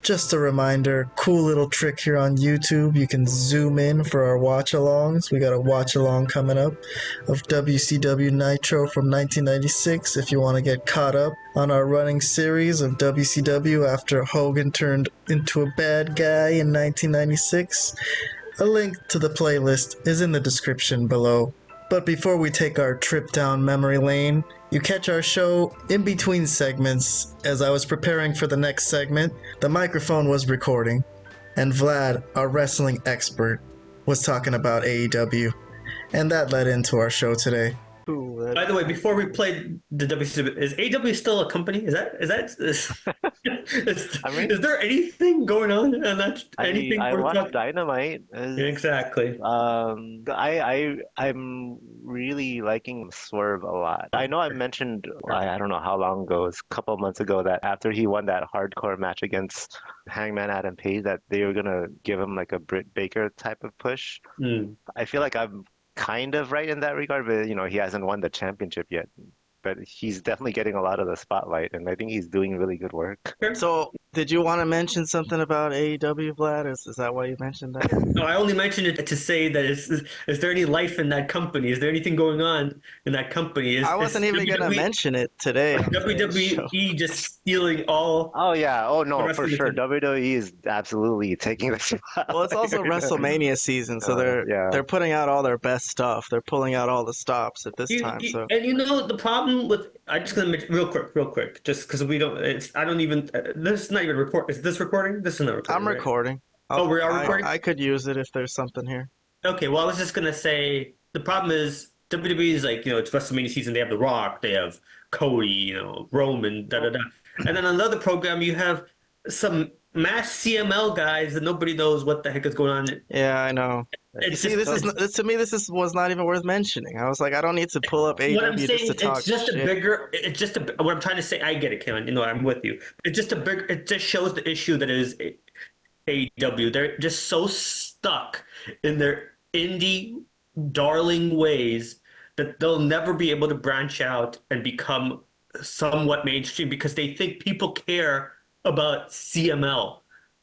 Just a reminder, cool little trick here on YouTube. You can zoom in for our watch-alongs. We got a watch-along coming up of WCW Nitro from 1996 if you want to get caught up on our running series of WCW after Hogan turned into a bad guy in 1996. A link to the playlist is in the description below. But before we take our trip down memory lane, you catch our show in between segments. As I was preparing for the next segment, the microphone was recording, and Vlad, our wrestling expert, was talking about AEW, and that led into our show today. By the way, before we played the WCW, is AEW still a company? Is there anything going on? And that's anything I watched Dynamite. Exactly. I'm really liking Swerve a lot. I know I mentioned I don't know how long ago, it was a couple of months ago, that after he won that hardcore match against Hangman Adam Page, that they were gonna give him like a Britt Baker type of push. I feel like I'm kind of right in that regard, but he hasn't won the championship yet. But he's definitely getting a lot of the spotlight, and I think he's doing really good work. So, did you want to mention something about AEW, Vlad? Is that why you mentioned that? No, I only mentioned it to say that is there any life in that company? Is there anything going on in that company? I wasn't even going to mention it today. WWE just stealing all... Oh, yeah. Oh, no, for sure. WWE is absolutely taking the spot. Well, it's also WrestleMania season, so they're putting out all their best stuff. They're pulling out all the stops at this time. So. And the problem with... I'm just going to mention real quick, just because we don't... I don't even... This is not even record. Is this recording? This is not recording. I'm recording. Right? Oh, we are recording? I could use it if there's something here. Okay, well, I was just going to say, the problem is WWE is like, it's WrestleMania season. They have The Rock. They have Cody, Roman, da-da-da. And then on another program, you have some mass CML guys that nobody knows what the heck is going on. Yeah, I know. To me, this was not even worth mentioning. I was like, I don't need to pull up AEW just to talk shit. What I'm trying to say, I get it, Kevin. I'm with you. It just shows the issue that is AEW. They're just so stuck in their indie darling ways that they'll never be able to branch out and become somewhat mainstream because they think people care about CML.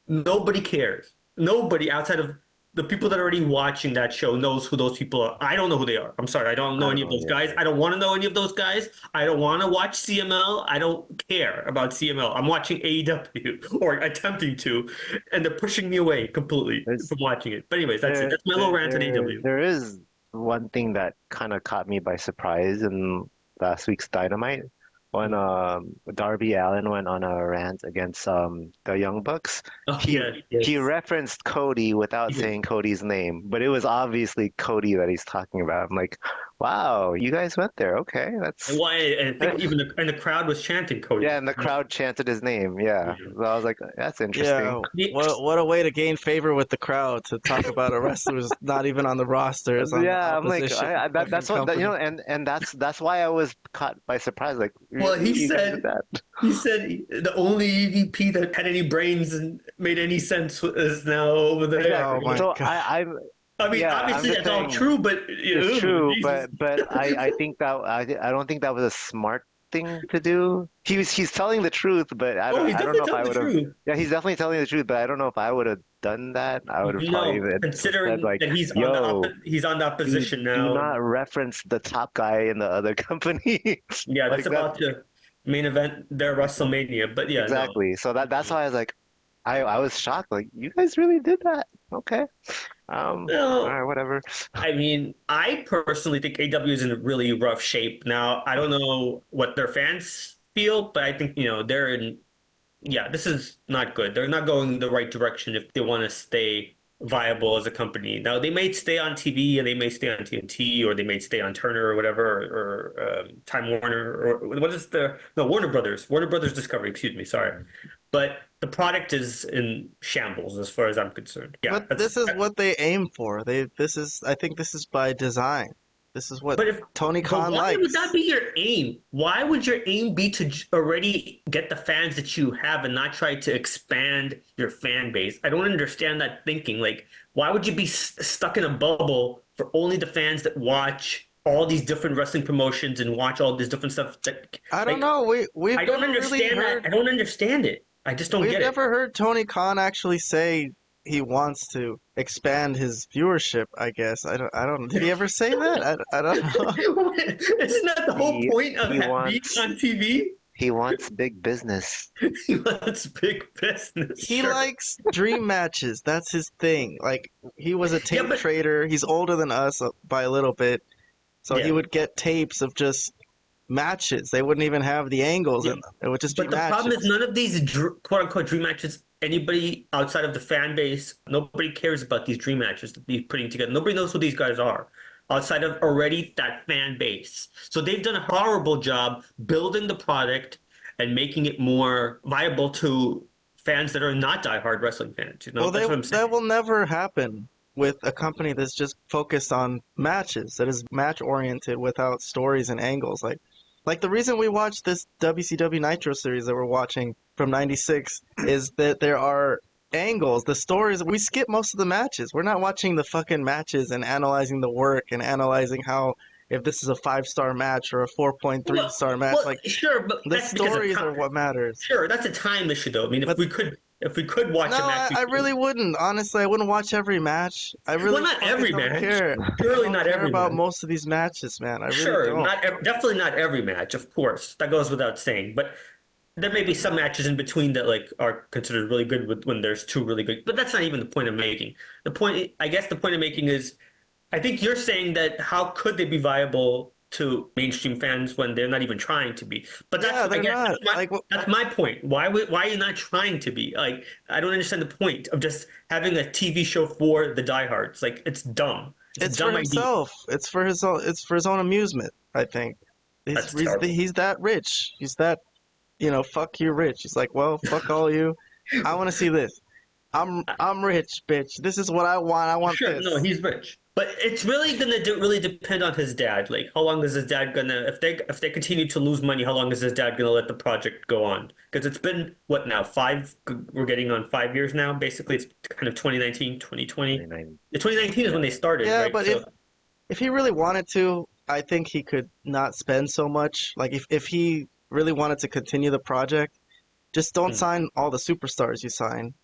Nobody cares. Nobody outside of the people that are already watching that show knows who those people are. I don't know who they are. I'm sorry. I don't know any of those guys. I don't want to know any of those guys. I don't want to watch CML. I don't care about CML. I'm watching AEW or attempting to, and they're pushing me away completely from watching it. But anyways, that's it. That's my little rant on AEW. There is one thing that kind of caught me by surprise in last week's Dynamite. When Darby Allin went on a rant against the Young Bucks, he referenced Cody without saying Cody's name, but it was obviously Cody that he's talking about. I'm like, wow, you guys went there. Okay, that's why. And I think even the crowd was chanting Cody. Yeah, and the crowd chanted his name. Yeah, so I was like, that's interesting. Yeah, what a way to gain favor with the crowd, to talk about a wrestler who's not even on the roster. I'm like, that's what and that's why I was caught by surprise. Like, well, he said the only EVP that had any brains and made any sense is now over there. Oh my God. I mean, obviously that's all true, but it's true. But I think that I don't think that was a smart thing to do. He's telling the truth, but I don't know if I would have. Yeah, he's definitely telling the truth, but I don't know if I would have done that. I would have probably considering said, like, that he's on that position now. Do not reference the top guy in the other company. Yeah, that's about to main event their WrestleMania, but yeah, exactly. No. So that's why I was like, I was shocked. Like, you guys really did that? Okay. All right, whatever. I mean, I personally think AEW is in a really rough shape now. I don't know what their fans feel, but I think they're in. Yeah, this is not good. They're not going the right direction if they want to stay viable as a company. Now, they may stay on TV and they may stay on TNT, or they may stay on Turner or whatever, or Time Warner, or what is Warner Brothers Discovery, excuse me, sorry. But the product is in shambles as far as I'm concerned. Yeah, but this is what they aim for. I think this is by design. This is what Tony Khan likes. Why would that be your aim? Why would your aim be to already get the fans that you have and not try to expand your fan base? I don't understand that thinking. Like, why would you be stuck in a bubble for only the fans that watch all these different wrestling promotions and watch all this different stuff? I don't know. I don't understand that. I don't understand it. I just don't We've get it. never heard Tony Khan actually say he wants to expand his viewership, I guess. I don't. Did he ever say that? I don't know. Isn't that the whole point of he being wants on TV? he wants big business. He wants big business. He sure. likes dream matches. That's his thing. Like, he was a tape but- trader. He's older than us by a little bit. So Yeah. he would get tapes of just matches. They wouldn't even have the angles in them. It would just be But the matches. problem is none of these quote-unquote dream matches, anybody outside of the fan base, nobody cares about these dream matches that he's putting together. Nobody knows who these guys are outside of already that fan base. So they've done a horrible job building the product and making it more viable to fans that are not diehard wrestling fans. You know, Well, that's what I'm saying. that will never happen with a company that's just focused on matches, that is match-oriented without stories and angles. Like the reason we watched this WCW Nitro series that we're watching from '96 is that there are angles, the stories. We skip most of the matches. We're not watching the fucking matches and analyzing the work and analyzing how, if this is a 5-star match or a 4.3-star match. Well, like, sure, but the that's because of stories time. are what matters. Sure, that's a time issue, though. I mean, if we could watch No, a match, I really wouldn't. Honestly, I wouldn't watch every match. I really not fucking every don't match. care. Surely I don't not care every about match. most of these matches, man. I really Sure, don't. definitely not every match, of course. That goes without saying. But there may be some matches in between that like are considered really good when there's two really good. But that's not even the point I'm making. The point I'm making is, I think you're saying that how could they be viable to mainstream fans when they're not even trying to be? But that's Yeah, they're not. that's my point. Why are you not trying to be? Like, I don't understand the point of just having a TV show for the diehards. Like, it's dumb. It's a dumb for idea. himself. It's for his own. It's for his own amusement. I think. That's terrible. He's that rich. He's that, fuck you, rich. He's like, well, fuck all you. I want to see this. I'm rich, bitch. This is what I want. I want Sure, this. no, he's rich, but it's really gonna really depend on his dad. Like, how long is his dad gonna? If they continue to lose money, how long is his dad gonna let the project go on? Because it's been what now? We're getting on 5 years now. Basically, it's kind of 2019, 2020. 2019 is when they started. Yeah, right? but if he really wanted to, I think he could not spend so much. Like, if he really wanted to continue the project, just don't sign all the superstars you sign,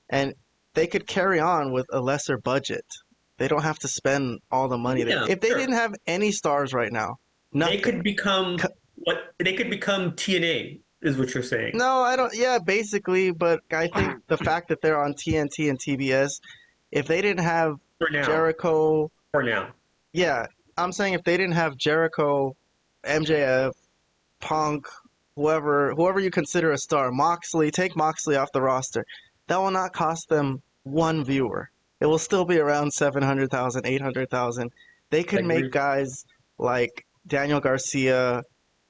and they could carry on with a lesser budget. They don't have to spend all the money. Yeah, if they sure. didn't have any stars right now, nothing. They could become they could become TNA, is what you're saying. No, I don't. Yeah, basically, but I think the fact that they're on TNT and TBS, if they didn't have For now. Jericho, For now. yeah, I'm saying if they didn't have Jericho, MJF, Punk, whoever you consider a star, take Moxley off the roster, that will not cost them one viewer. It will still be around 700,000, 800,000. They could make guys like Daniel Garcia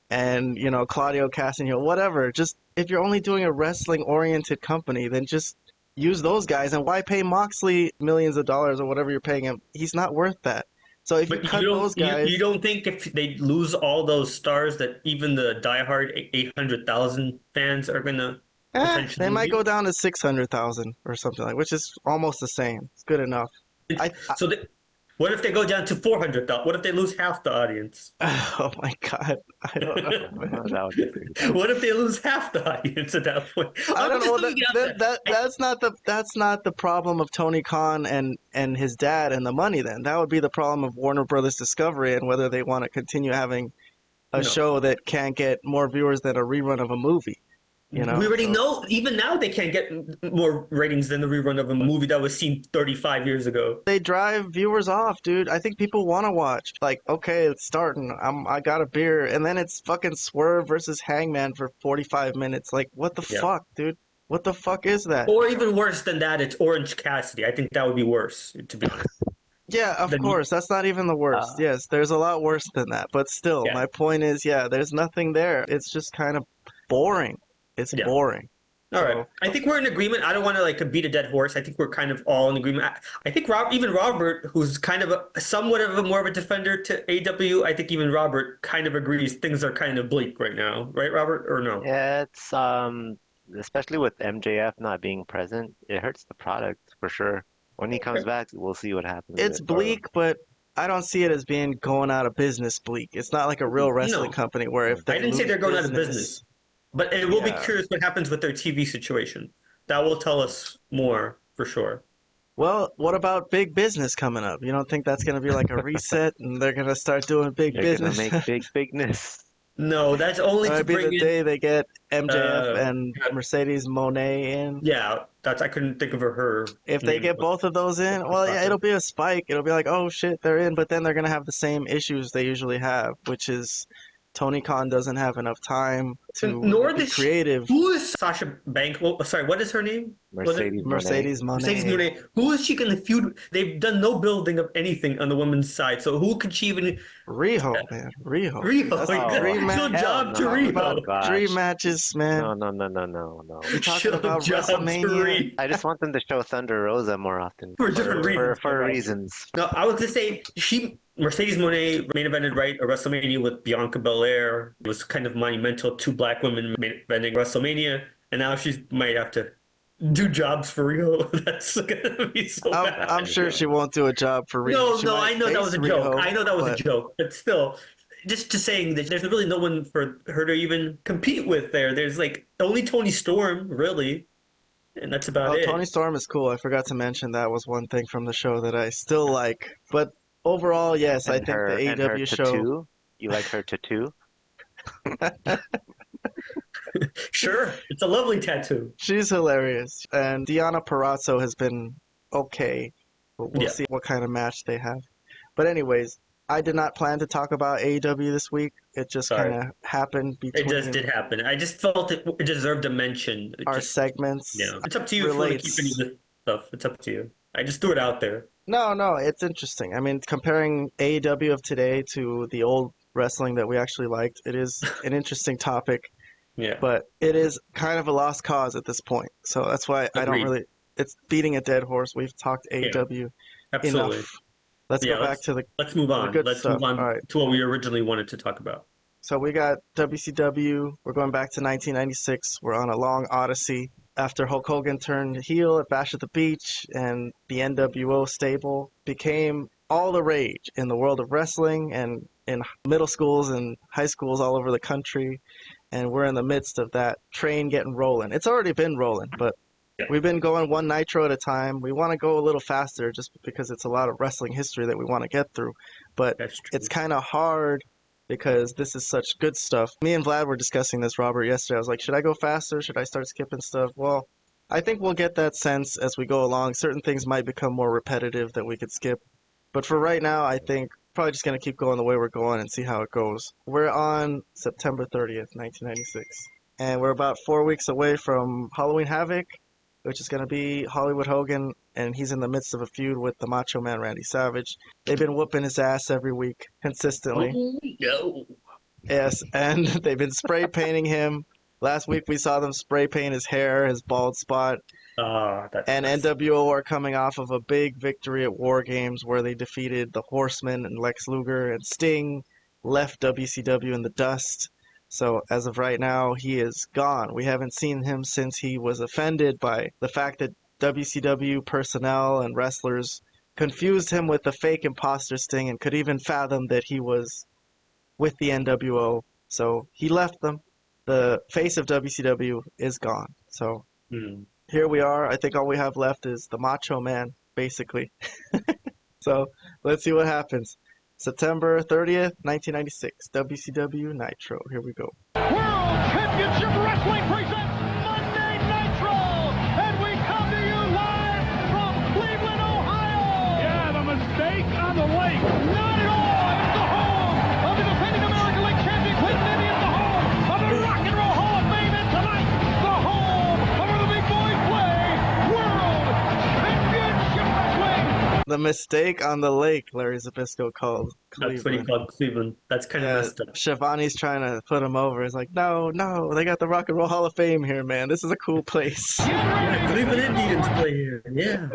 and, Claudio Castagnoli, whatever. Just, if you're only doing a wrestling-oriented company, then just use those guys. And why pay Moxley millions of dollars or whatever you're paying him? He's not worth that. So if you cut those guys... You don't think if they lose all those stars that even the diehard 800,000 fans are going to potentially they might leave? go down to 600,000 or something like, which is almost the same. It's good enough. What if they go down to 400,000? What if they lose half the audience? Oh my God. I don't know. What if they lose half the audience at that point? I don't know. That's not the problem of Tony Khan and his dad and the money then. That would be the problem of Warner Brothers Discovery and whether they want to continue having a show that can't get more viewers than a rerun of a movie. We already know, even now, they can't get more ratings than the rerun of a movie that was seen 35 years ago. They drive viewers off, dude. I think people want to watch. Like, okay, it's starting. I got a beer. And then it's fucking Swerve versus Hangman for 45 minutes. Like, what the fuck, dude? What the fuck is that? Or even worse than that, it's Orange Cassidy. I think that would be worse, to be honest. Yeah, of course. That's not even the worst. Yes, there's a lot worse than that. But still, my point is, there's nothing there. It's just kind of boring. It's boring. All right. I think we're in agreement. I don't want to beat a dead horse. I think we're kind of all in agreement. I think even Robert, who's kind of somewhat of a more of a defender to AEW, I think even Robert kind of agrees things are kind of bleak right now. Right, Robert? Or no? Yeah, it's especially with MJF not being present, it hurts the product for sure. When he comes back, we'll see what happens. It's bleak, but I don't see it as being going out of business bleak. It's not like a real wrestling company where if they I didn't say they're going out of business, business. But it will be Yeah. curious what happens with their TV situation. That will tell us more for sure. Well, what about big business coming up? You don't think that's going to be like a reset and they're going to start doing big They're gonna business? make big bigness. No, that's That only to might be the bring in. day they get MJF Uh, and Mercedes Moné in. yeah, that's I couldn't think of her If they name. get both of those in, well, yeah, it'll be a spike. It'll be like, oh shit, they're in, but then they're gonna have the same issues they usually have, which is Tony Khan doesn't have enough time to Nor be does she- creative. Who is Sasha Bank? Well, sorry, what is her name? Was it Mercedes Moné. Mercedes Mercedes Moné. Moné. Who is she going to feud? They've done no building of anything on the women's side, so who could she even? Riho, man, Riho. Riho, That's Oh, dream show match. job to no. Riho. Oh, gosh. Dream matches, man. No. You talking Show about job to WrestleMania? Riho. I just want them to show Thunder Rosa more often. For different reasons. For reasons. No, I was gonna say Mercedes Moné main evented right a WrestleMania with Bianca Belair. It was kind of monumental. Two black women main eventing WrestleMania, and now she might have to do jobs for Rio. That's gonna be so bad. I'm sure she won't do a job for Riho. No, She no, might I know that face was a joke. Riho, I know that was but a joke, but still, just saying that there's really no one for her to even compete with there. There's like only Tony Storm, really, and that's about it. Tony Storm is cool. I forgot to mention that was one thing from the show that I still like. But overall, yes, I think the and her AEW show. tattoo. You like her tattoo? Sure, it's a lovely tattoo. She's hilarious. And Deonna Purrazzo has been okay. But we'll Yeah. see what kind of match they have. But anyways, I did not plan to talk about AEW this week. It just Sorry. kind of happened It between just did happen. I just felt it deserved a mention. It our just, segments. yeah, it's up to you if you want to keep any of this stuff. It's up to you. I just threw it out there. No, it's interesting. I mean, comparing AEW of today to the old wrestling that we actually liked, it is an interesting topic. Yeah. But it is kind of a lost cause at this point. So that's why I don't Agreed. really. It's beating a dead horse. We've talked AEW Absolutely. enough. Let's Yeah, go back to the. Let's move on. good Let's stuff. move on All right. to what we originally wanted to talk about. So we got WCW. We're going back to 1996. We're on a long odyssey after Hulk Hogan turned heel at Bash at the Beach, and the NWO stable became all the rage in the world of wrestling and in middle schools and high schools all over the country. And we're in the midst of that train getting rolling. It's already been rolling, but we've been going one Nitro at a time. We want to go a little faster just because it's a lot of wrestling history that we want to get through. But That's true. it's kind of hard because this is such good stuff. Me and Vlad were discussing this, Robert, yesterday. I was like, should I go faster? Should I start skipping stuff? Well, I think we'll get that sense as we go along. Certain things might become more repetitive that we could skip. But for right now, I think probably just going to keep going the way we're going and see how it goes. We're on September 30th, 1996. And we're about 4 weeks away from Halloween Havoc, which is going to be Hollywood Hogan, and he's in the midst of a feud with the Macho Man Randy Savage. They've been whooping his ass every week consistently. Oh, no. Yes, and they've been spray painting him. Last week we saw them spray paint his hair, his bald spot. And NWO are coming off of a big victory at WarGames where they defeated the Horsemen and Lex Luger, and Sting left WCW in the dust. So as of right now, he is gone. We haven't seen him since he was offended by the fact that WCW personnel and wrestlers confused him with the fake imposter Sting and could even fathom that he was with the NWO. So he left them. The face of WCW is gone. So here we are. I think all we have left is the Macho Man, basically. So let's see what happens. September 30th, 1996, WCW Nitro. Here we go. World Championship Wrestling presents Monday Nitro, and we come to you live from Cleveland, Ohio. Yeah, the mistake on the lake. Not at all. It's the home of the defending American League champion Cleveland Indians, the home of the Rock and Roll Hall of Fame, and tonight, the home of where the big boys play, World Championship Wrestling. The mistake on the lake, Larry Zbyszko called Cleveland. That's what he called Cleveland. That's kind of messed up. Shivani's trying to put him over. He's like, no, they got the Rock and Roll Hall of Fame here, man. This is a cool place. Yeah, Cleveland Indians play here. Yeah.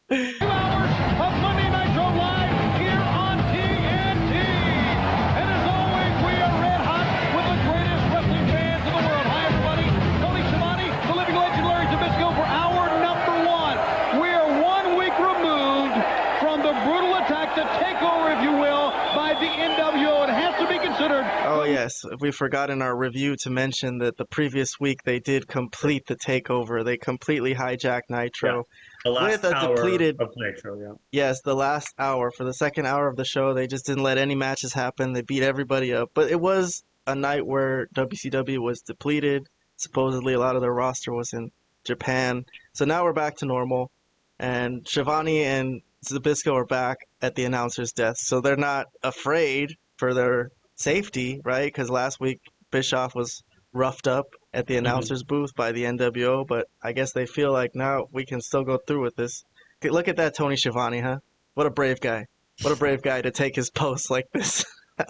2 hours of Monday Nitro Live here on TNT. And as always, we are red hot with the greatest wrestling fans in the world. Hi, everybody. Tony Schiavone, the living legend Larry Zbyszko for hour number 1. We are 1 week removed from the brutal attack, the takeover, if you will, by the NWO. It has to be considered. Oh, yeah. yes, we forgot in our review to mention that the previous week they did complete the takeover. They completely hijacked Nitro The last with a hour depleted. of Nitro, yeah. Yes, the last hour. For the second hour of the show, they just didn't let any matches happen. They beat everybody up. But it was a night where WCW was depleted. Supposedly, a lot of their roster was in Japan. So now we're back to normal. And Shivani and Zbyszko are back at the announcer's desk. So they're not afraid for their safety, right? Because last week, Bischoff was roughed up at the announcer's booth by the NWO. But I guess they feel like now we can still go through with this. Look at that Tony Schiavone, huh? What a brave guy. What a brave guy to take his post like this.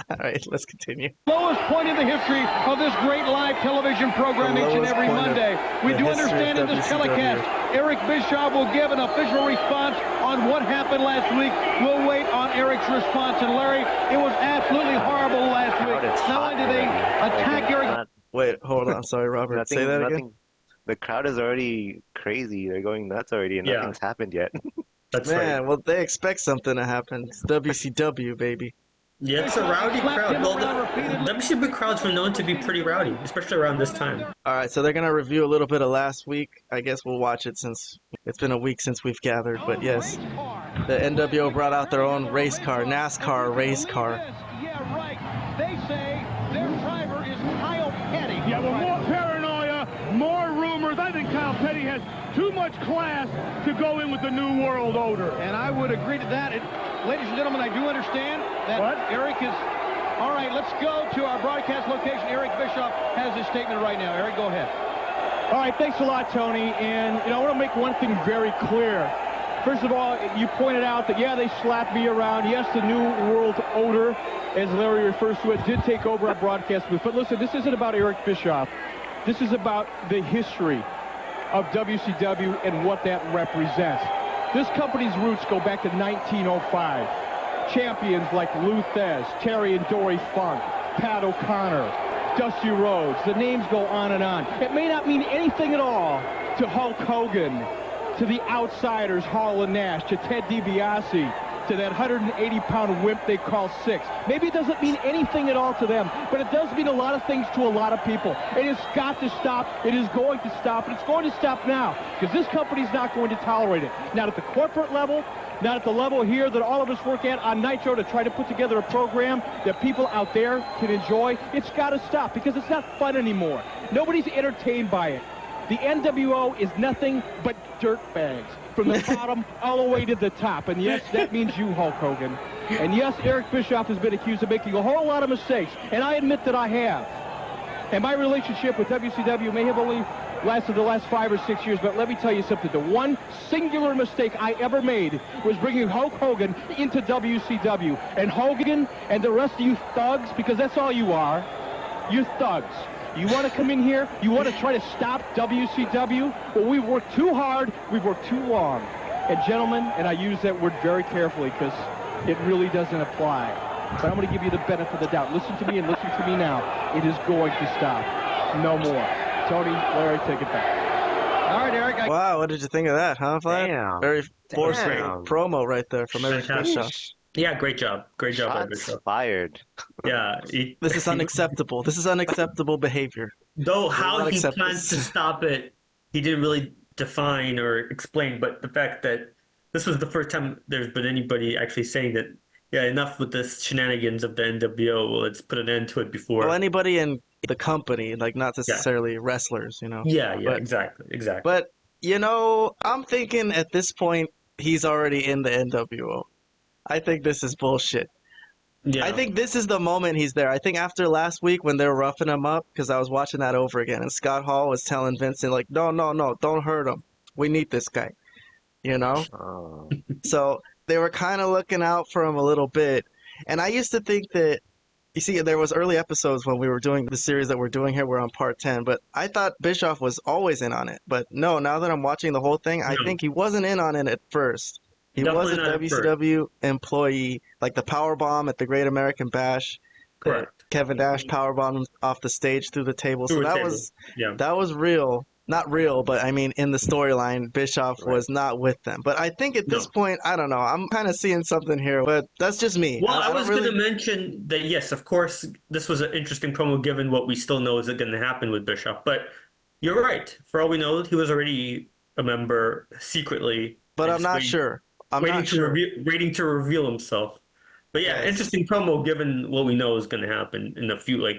All right, let's continue. Lowest point in the history of this great live television program each and every Monday. We do understand in this telecast, Eric Bischoff will give an official response on what happened last week. We'll wait on Eric's response. And Larry, it was absolutely horrible last week. Not only did they attack Eric. Wait, hold on. Sorry, Robert. Say that again. The crowd is already crazy. They're going nuts already, and nothing's happened yet. That's Man, right. well, they expect something to happen. It's WCW, baby. Yeah, it's a rowdy crowd. Well, the WCW crowds were known to be pretty rowdy, especially around this time. All right, so they're going to review a little bit of last week. I guess we'll watch it since it's been a week since we've gathered. But yes, the NWO brought out their own race car, NASCAR race car. Yeah, right. They say their driver is Kyle Petty. Yeah, well, more paranoia, more rumors. I think Kyle Petty has too much class to go in with the New World Order. And I would agree to that. Ladies and gentlemen, I do understand that Eric is... All right, let's go to our broadcast location. Eric Bischoff has his statement right now. Eric, go ahead. All right, thanks a lot, Tony. And, I want to make one thing very clear. First of all, you pointed out that, yeah, they slapped me around. Yes, the New World Order, as Larry refers to it, did take over our broadcast booth. But listen, this isn't about Eric Bischoff. This is about the history of WCW and what that represents. This company's roots go back to 1905. Champions like Lou Thez, Terry and Dory Funk, Pat O'Connor, Dusty Rhodes. The names go on and on. It may not mean anything at all to Hulk Hogan, to the Outsiders, Hall and Nash, to Ted DiBiase, to that 180-pound wimp they call Six. Maybe it doesn't mean anything at all to them, but it does mean a lot of things to a lot of people. It has got to stop. It is going to stop, and it's going to stop now, because this company's not going to tolerate it. Not at the corporate level, not at the level here that all of us work at on Nitro to try to put together a program that people out there can enjoy. It's got to stop, because it's not fun anymore. Nobody's entertained by it. The NWO is nothing but dirtbags. From the bottom all the way to the top. And yes, that means you, Hulk Hogan. And yes, Eric Bischoff has been accused of making a whole lot of mistakes. And I admit that I have. And my relationship with WCW may have only lasted the last 5 or 6 years, but let me tell you something. The one singular mistake I ever made was bringing Hulk Hogan into WCW. And Hogan and the rest of you thugs, because that's all you are, you thugs. You want to come in here? You want to try to stop WCW? Well, we've worked too hard. We've worked too long. And gentlemen, and I use that word very carefully because it really doesn't apply. But I'm going to give you the benefit of the doubt. Listen to me and listen to me now. It is going to stop. No more. Tony, Larry, take it back. All right, Eric. Wow, what did you think of that, huh, Vlad? Damn. Very forceful Damn. promo right there from Eric Fantastic. Bischoff. Yeah, great job. Great job, Shots Bischoff. fired. Yeah. This is unacceptable. This is unacceptable behavior. Though not how he accept plans this. to stop it, he didn't really define or explain. But the fact that this was the first time there's been anybody actually saying that, yeah, enough with this shenanigans of the NWO. Let's put an end to it before. Well, anybody in the company, like not necessarily wrestlers, you know. Yeah, But- exactly. But, I'm thinking at this point, he's already in the NWO. I think this is bullshit. Yeah. I think this is the moment he's there. I think after last week when they were roughing him up, because I was watching that over again, and Scott Hall was telling Vincent, like, no, don't hurt him. We need this guy, you know? Oh. So they were kind of looking out for him a little bit. And I used to think that, you see, there was early episodes when we were doing the series that we're doing here, we're on part 10, but I thought Bischoff was always in on it. But no, now that I'm watching the whole thing, I No. think he wasn't in on it at first. He was a Definitely not at first. WCW employee, like the power bomb at the Great American Bash. Correct. Kevin Nash power bombed him off the stage through the table. Through So a that table. was Yeah. that was real. not real, but I mean in the storyline, Bischoff was not with them. But I think at this point, I don't know. I'm kind of seeing something here, but that's just me. Well, I was really... going to mention that, yes, of course, this was an interesting promo given what we still know is going to happen with Bischoff. But you're right. For all we know, he was already a member secretly. But I'm not sure. Waiting to reveal himself. But yeah, interesting promo given what we know is going to happen in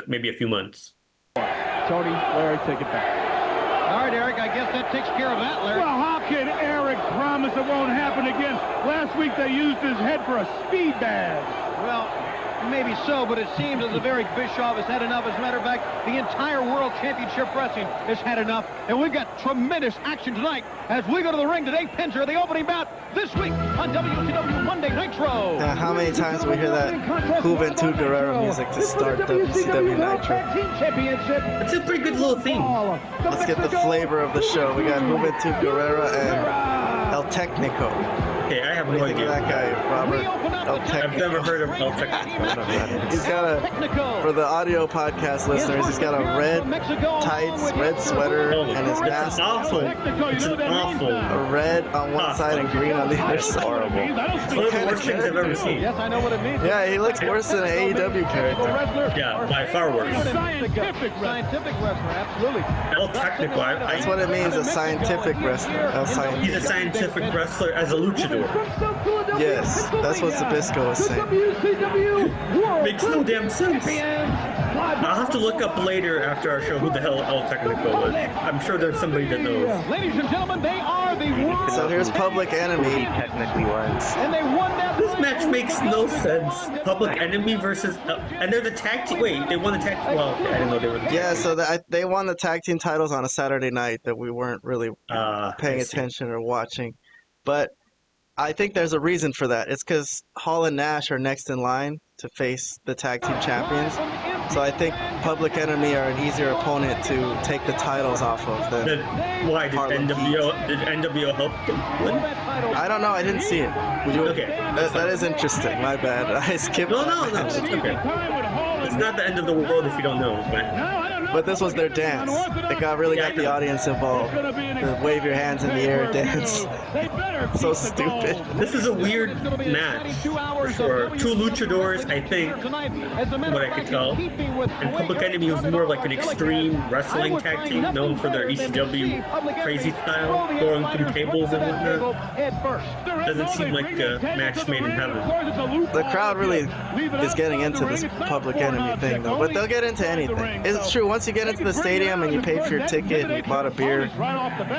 maybe a few months. Tony, Larry, take it back. All right, Eric, I guess that takes care of that, Larry. Well, how can Eric promise it won't happen again? Last week they used his head for a speed bag. Well, maybe so, but it seems as if Eric Bischoff has had enough. As a matter of fact, the entire World Championship Wrestling has had enough, and we've got tremendous action tonight as we go to the ring today. Pins are the opening bout this week on WCW Monday Nitro. Now, how many times we hear that Juventud Guerrero music to start WCW Nitro? It's a pretty good little theme. Let's get the flavor of the show. We got Juventud Guerrero and El Technico. Okay, I have What do no you think idea. of that guy, Robert? El Technico. I've never heard of El Technico. He's got for the audio podcast listeners, he's got a red tights, red sweater, and his mask. It's awful. It's an awful. A red on one side and green on the other side. Horrible. It's one of the worst things I've ever seen. Yes, I know what it means. Yeah, he looks worse than an AEW character. Yeah, by far worse. Scientific wrestler, absolutely. El Technico. That's what it means, a scientific wrestler. El He's a Scientific. scientific wrestler as a luchador. Yes, that's what Zabisco was saying. Makes no damn sense. I'll have to look up later after our show who the hell El Technico was. I'm sure there's somebody that knows. Ladies and gentlemen, they are the world. So here's Public Enemy. Technically once. And they won that. This match makes no sense. Public Enemy versus... and they're the tag team... Wait, they won the tag team... Well, I didn't know they were... Yeah, so they won the tag team titles on a Saturday night that we weren't really paying attention or watching. But I think there's a reason for that. It's because Hall and Nash are next in line to face the tag team champions. So I think Public Enemy are an easier opponent to take the titles off of than Why? Did NWO help them win? I don't know. I didn't see it. Would you? Okay. That is interesting. My bad. I skipped. No. It's okay. It's not the end of the world if you don't know. But this was their dance. It really got the audience involved. The wave your hands in the air dance. So stupid. This is a weird match for sure. Two luchadors, I think, what I could tell. And Public Enemy was more like an extreme wrestling tag team known for their ECW crazy style, throwing through tables and whatnot. Doesn't seem like a match made in heaven. The crowd really is getting into this Public Enemy thing, though. But they'll get into anything. It's true. Once you get into the stadium and you paid for your ticket and you bought a beer,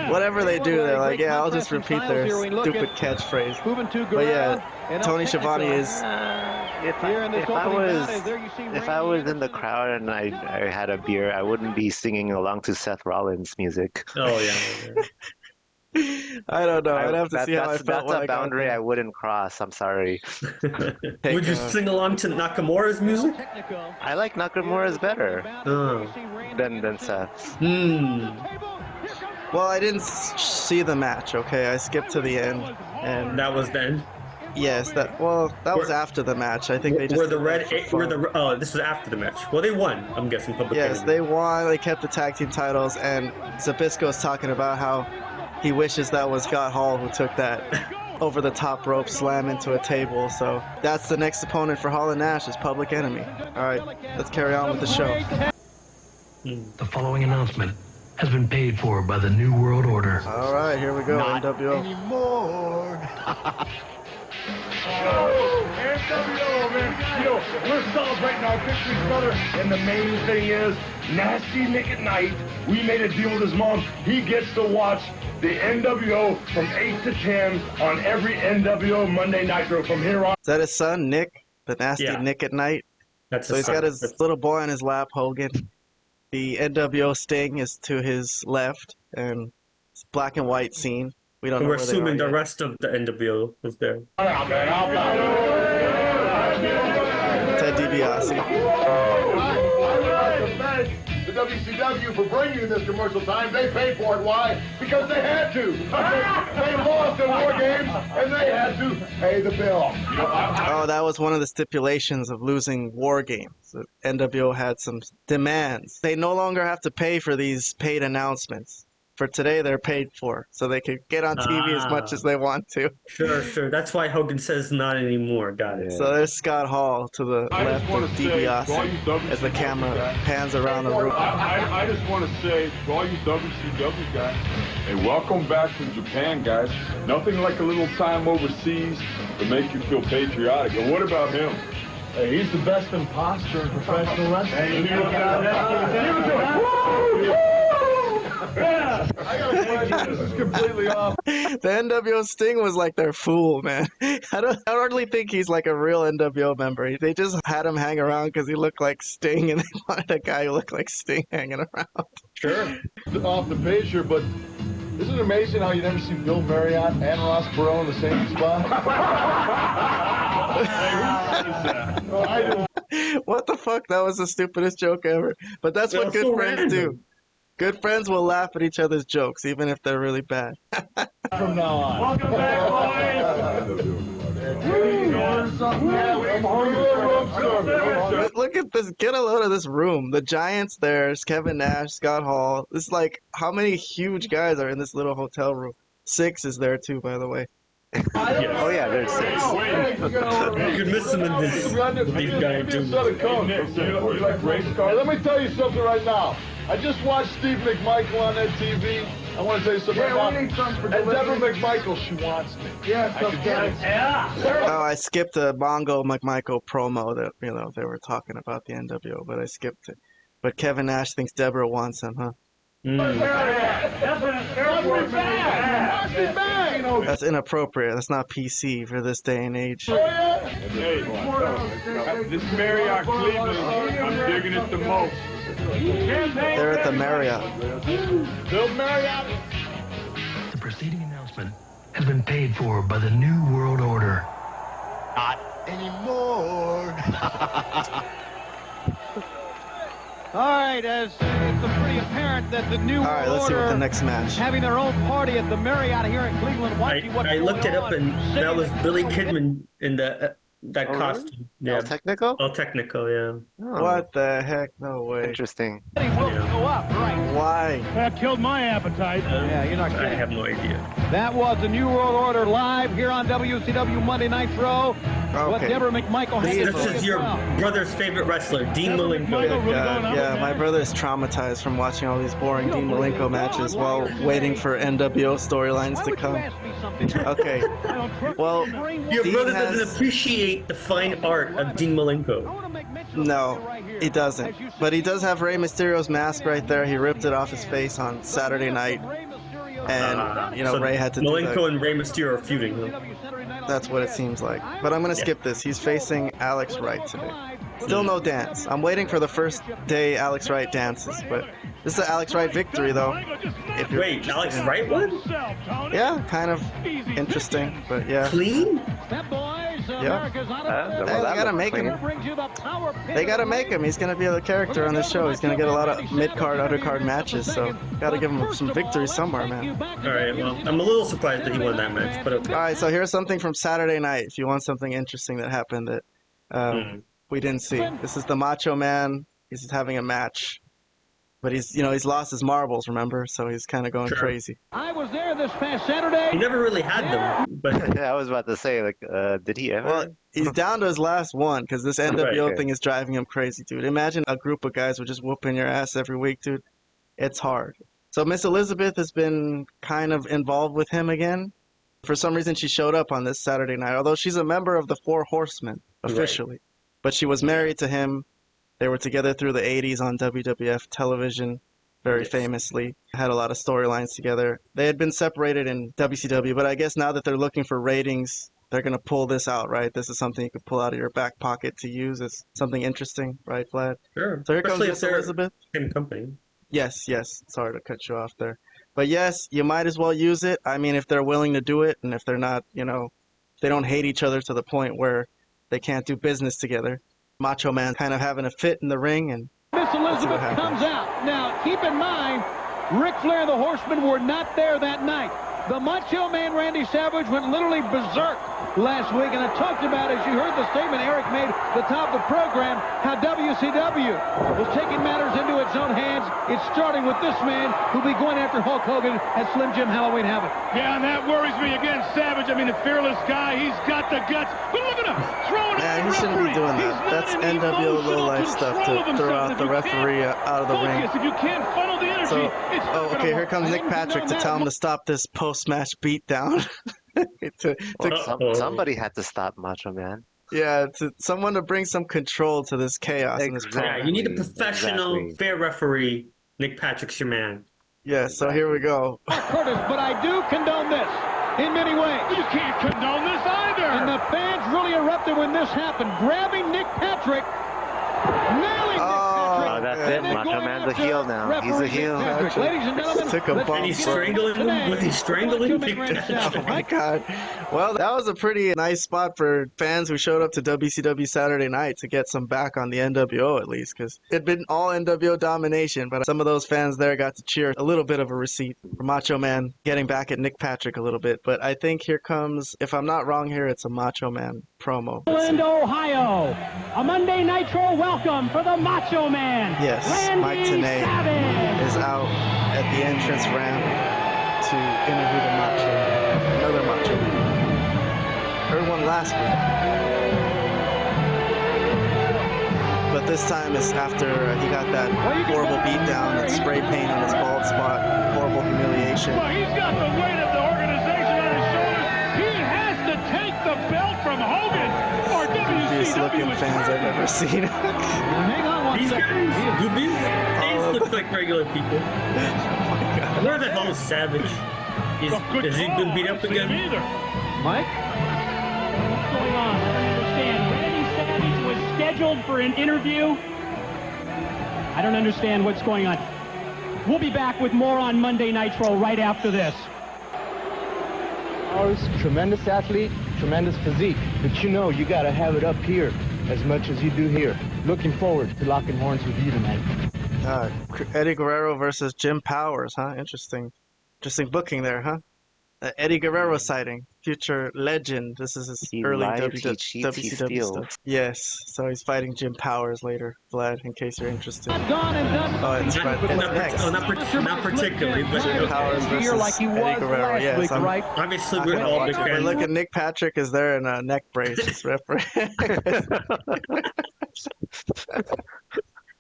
whatever they do, they're like, yeah, I'll just repeat their stupid catchphrase. But yeah, Tony Schiavone is... If I was in the crowd and I had a beer, I wouldn't be singing along to Seth Rollins' music. Oh, yeah. I don't know. I'd have to see how I felt. That's a boundary I wouldn't cross. I'm sorry. Would you sing along to Nakamura's music? I like Nakamura's better than Seth's. Well, I didn't see the match. Okay, I skipped to the end, and that was the end. Yes, that was after the match. I think they just this was after the match. Well, they won. I'm guessing. Yes, they won. They kept the tag team titles, and Zabisco's talking about how he wishes that was Scott Hall who took that over the top rope slam into a table. So that's the next opponent for Hall and Nash is Public Enemy. All right, let's carry on with the show. The following announcement has been paid for by the New World Order. All right, here we go. NWO. NWO, man. We're celebrating our victories, brother. And the main thing is, Nasty Nick at Night, we made a deal with his mom. He gets to watch the NWO from 8 to 10 on every NWO Monday Nitro from here on. Is that his son, Nick? The Nasty Nick at Night? So he's got his little boy on his lap, Hogan. The NWO Sting is to his left, and it's black and white scene. We don't know We're where assuming they are the rest of the NWO was there. Ted DiBiase. The WCW for bringing you this commercial time. They paid for it. Why? Because they had to. They lost in WarGames, and they had to pay the bill. Oh, that was one of the stipulations of losing WarGames. The NWO had some demands. They no longer have to pay for these paid announcements For today, they're paid for, so they could get on TV as much as they want to. Sure. That's why Hogan says not anymore. Got it. So there's Scott Hall to the left of DiBiase as the camera pans around the room. I just want to say to all you WCW guys, hey, welcome back from Japan, guys. Nothing like a little time overseas to make you feel patriotic. And what about him? Hey, he's the best imposter in professional wrestling. Yeah. I gotta this is completely off. The NWO Sting was like their fool, man. I hardly think he's like a real NWO member. They just had him hang around because he looked like Sting, and they wanted a guy who looked like Sting hanging around. Sure. Off the page here, but isn't it amazing how you never see Bill Marriott and Ross Perot in the same spot? What the fuck? That was the stupidest joke ever. But that's what good friends do. Good friends will laugh at each other's jokes, even if they're really bad. From now on. Welcome back, boys. Look at this. Get a load of this room. The Giants there's Kevin Nash, Scott Hall. This is like, how many huge guys are in this little hotel room? 6 is there too, by the way. Yes. Oh yeah, there's 6. You could miss them in this. These guys do. You like race cars? Let me tell you something right now. I just watched Steve McMichael on that TV. I want to tell you something right now. And Deborah McMichael, she wants me. Oh, I skipped a Mongo McMichael promo that, they were talking about the NWO, but I skipped it. But Kevin Nash thinks Deborah wants him, huh? That's inappropriate. That's not PC for this day and age. Hey, this Marriott Cleveland, I'm digging it the most. They're at the Marriott. Bill Marriott. The preceding announcement has been paid for by the New World Order. Not anymore. All right, as it's pretty apparent that the New All right, let's see what the next match. having their own party at the Marriott here in Cleveland. I looked it up, and that was Billy Kidman in that costume. Yeah. Technico? Oh, Technico, yeah. Oh, What the heck? No way. interesting. He will go up, right? Why? That killed my appetite. Yeah, you're not kidding. I have no idea. That was the New World Order live here on WCW Monday Nitro. What Okay. Deborah McMichael had to This say is as your well. brother's favorite wrestler, Dean Malenko. Yeah, my brother is traumatized from watching all these boring Dean Malenko matches while waiting for NWO storylines Why to would you come. ask me something? Okay. Well, Your Dean brother has- doesn't appreciate the fine art of Dean Malenko. No, he doesn't. But he does have Rey Mysterio's mask right there. He ripped it off his face on Saturday night. And, So Ray had to do Malenko that. and Rey Mysterio are feuding. Huh? That's what it seems like. But I'm going to skip this. He's facing Alex Wright today. Still no dance. I'm waiting for the first day Alex Wright dances. But this is an Alex Wright victory, though. If you're Wait, Alex Wright won? Yeah, kind of interesting. But yeah. Clean? Yeah. Well, They that gotta looks make him. clean. They gotta make him. He's gonna be a character on the show. He's gonna get a lot of mid-card, undercard matches. So gotta give him some victories somewhere, man. All right, well, I'm a little surprised that he won that match, but okay. All right, so here's something from Saturday night. If you want something interesting that happened that we didn't see, this is the Macho Man. He's having a match, but he's lost his marbles, remember? So he's kind of going crazy. I was there this past Saturday. He never really had them, but Yeah, I was about to say, like, did he ever? Well, he's down to his last one because this NWO okay. thing is driving him crazy, dude. Imagine a group of guys who are just whooping your ass every week, dude. It's hard. So Miss Elizabeth has been kind of involved with him again. For some reason, she showed up on this Saturday night, although she's a member of the Four Horsemen officially. But she was married to him. They were together through the 80s on WWF television, very famously. Had a lot of storylines together. They had been separated in WCW, but I guess now that they're looking for ratings, they're going to pull this out, right? This is something you could pull out of your back pocket to use as something interesting, right, Vlad? sure. So here comes Especially if Miss they're Elizabeth. same company. Yes. Sorry to cut you off there. But yes, you might as well use it. I mean, if they're willing to do it and if they're not, they don't hate each other to the point where they can't do business together. Macho Man kind of having a fit in the ring, and Miss Elizabeth comes out. Now, keep in mind, Ric Flair and the Horsemen were not there that night. The Macho Man Randy Savage went literally berserk last week, and I talked about, as you heard the statement Eric made at the top of the program, how WCW is taking matters into its own hands. It's starting with this man who'll be going after Hulk Hogan at Slim Jim Halloween Havoc. Yeah, and that worries me again. Savage, I mean, the fearless guy, he's got the guts. But look at him, throwing Yeah, at the he shouldn't be referee. doing He's that. That's not in NWO emotional low-life stuff control to of throw himself. out If the you referee out of the ring. focus, if you can't funnel the energy, So, it's not gonna okay, here work. comes Nick Patrick to tell him to stop this post-match beatdown. Somebody had to stop Macho Man. Someone to bring some control to this chaos in this Exactly. Yeah, program. you need a professional, Exactly. fair referee. Nick Patrick's your man. Yeah, so here we go. Curtis, but I do condone this in many ways. You can't condone this either. And the fans really erupted when this happened, grabbing Nick Patrick, nailing Nick Patrick. Oh, that's it. and then Macho going Man's a after heel now. He's a referee heel. Nick Patrick. Ladies and gentlemen, Took a let's bump. And he's begin strangling him. today. Was he strangling Macho Man Nick Randy Patrick? Savage. Oh my God. Well, that was a pretty nice spot for fans who showed up to WCW Saturday night to get some back on the NWO at least, because it'd been all NWO domination, but some of those fans there got to cheer a little bit of a receipt for Macho Man getting back at Nick Patrick a little bit. But I think here comes, if I'm not wrong here, it's a Macho Man promo. Cleveland, Ohio, a Monday Nitro welcome for the Macho Man. Yes, Randy Mike Tenay Savage. is out at the entrance ramp to interview the Macho Man. Another Macho Man. Heard one last week. But this time it's after he got that horrible beatdown, that spray paint on his bald spot, horrible humiliation. Well, he's got the weight of the organization on his shoulders. He has to take the belt from Hogan, or Goofiest looking WCW is fans I've ever seen. Hang on one These second. guys, these look like regular people. Where the hell is Savage? Has he been beat up again? Mike? What's going on? I don't understand. Randy Savage was scheduled for an interview. I don't understand what's going on. We'll be back with more on Monday Nitro right after this. Tremendous athlete, tremendous physique. But you know, you got to have it up here as much as you do here. Looking forward to locking horns with you tonight. Eddie Guerrero versus Jim Powers, huh? Interesting booking there, huh? Eddie Guerrero sighting, future legend. This is his He early lies, he cheats, he WCW steals. stuff. Yes, so he's fighting Jim Powers later, Vlad, in case you're interested. Gone and done. Oh, it's right. It's next. Not particularly, but Jim Powers versus Here like he Eddie was Guerrero. last Yes, week, right? obviously we're all big But fans. look at Nick Patrick is there in a neck brace. It's referee.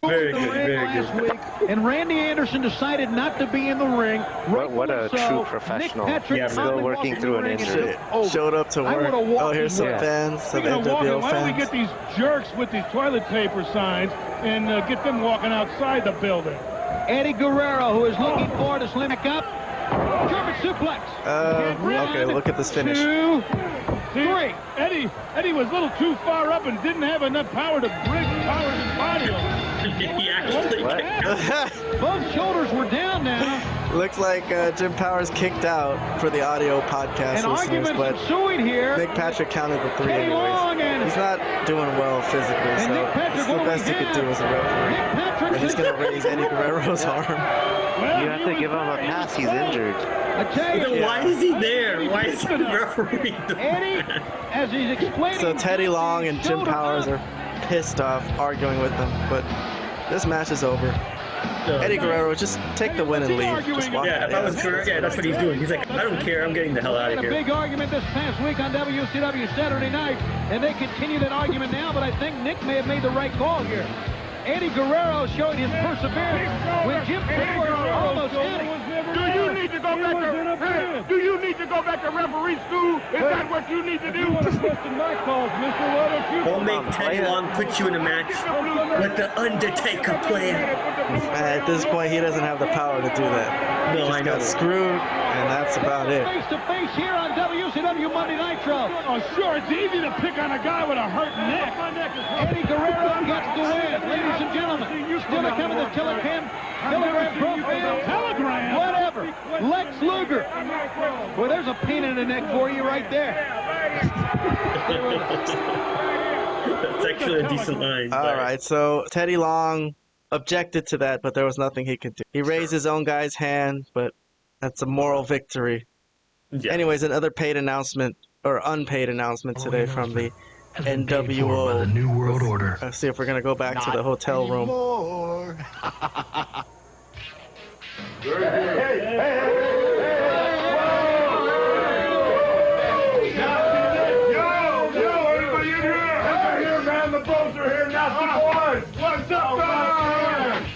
Very good, very last good. week, and Randy Anderson decided not to be in the ring. What a Rightfully so. true professional. Nick Patrick Yeah, still calmly working walked through in the an ring injury. and said, "Oh, Showed up to I work. would've walked Oh, here's in some there." fans, some Speaking of walking, NWO why don't we get fans. these jerks with these toilet paper signs and get them walking outside the building? Eddie Guerrero, who is looking forward to slim back up. German suplex. Okay, look at this finish. 2, See, 3. Eddie was a little too far up and didn't have enough power to bring Powers' body over. He actually Both shoulders were down now. Looks like Jim Powers kicked out for the audio podcast An listeners, argument but ensuing here. Nick Patrick counted the 3 Teddy Long anyways. and He's not doing well physically, And so Nick Patrick it's the best he could do as a referee. Nick Patrick But he's going to raise Eddie Guerrero's arm. You have to give him a pass. He's injured. I tell you, Then why is he there? Why is he the referee? Eddie, as he's explaining. So Teddy Long and Jim shoulder Powers up. are pissed off arguing with them, but this match is over. Eddie Guerrero, just take the win and leave. Just walk Yeah, out. if I was Guerrero, yeah, that's what he's doing. He's like, I don't care, I'm getting the hell out Had of a here. big argument this past week on WCW Saturday night, and they continue that argument now, but I think Nick may have made the right call here. Eddie Guerrero showed his perseverance when Jim Powers almost had him. Do you need to go back to Do you need to go back to referee school? Is that what you need to do? my calls, Mister. Why don't you? Won't make Teddy Long put you in a match. Let the Undertaker play. At this point, he doesn't have the power to do that. No, He I just know. got screwed, and that's about it. Face to face here on WCW Monday Nitro. Oh, sure, it's easy to pick on a guy with a hurt neck. My neck is Eddie Guerrero gets the win, ladies and gentlemen. Still coming to Telegram profile. Telegram? Whatever. Lex Luger. Well, there's a pain in the neck for you right there. That's actually a decent line. All right, so Teddy Long objected to that, but there was nothing he could do. He raised his own guy's hand, but that's a moral victory Yeah. Anyways, another paid announcement or unpaid announcement today from the NWO. The New World Order. Let's see if we're gonna go back to the hotel room.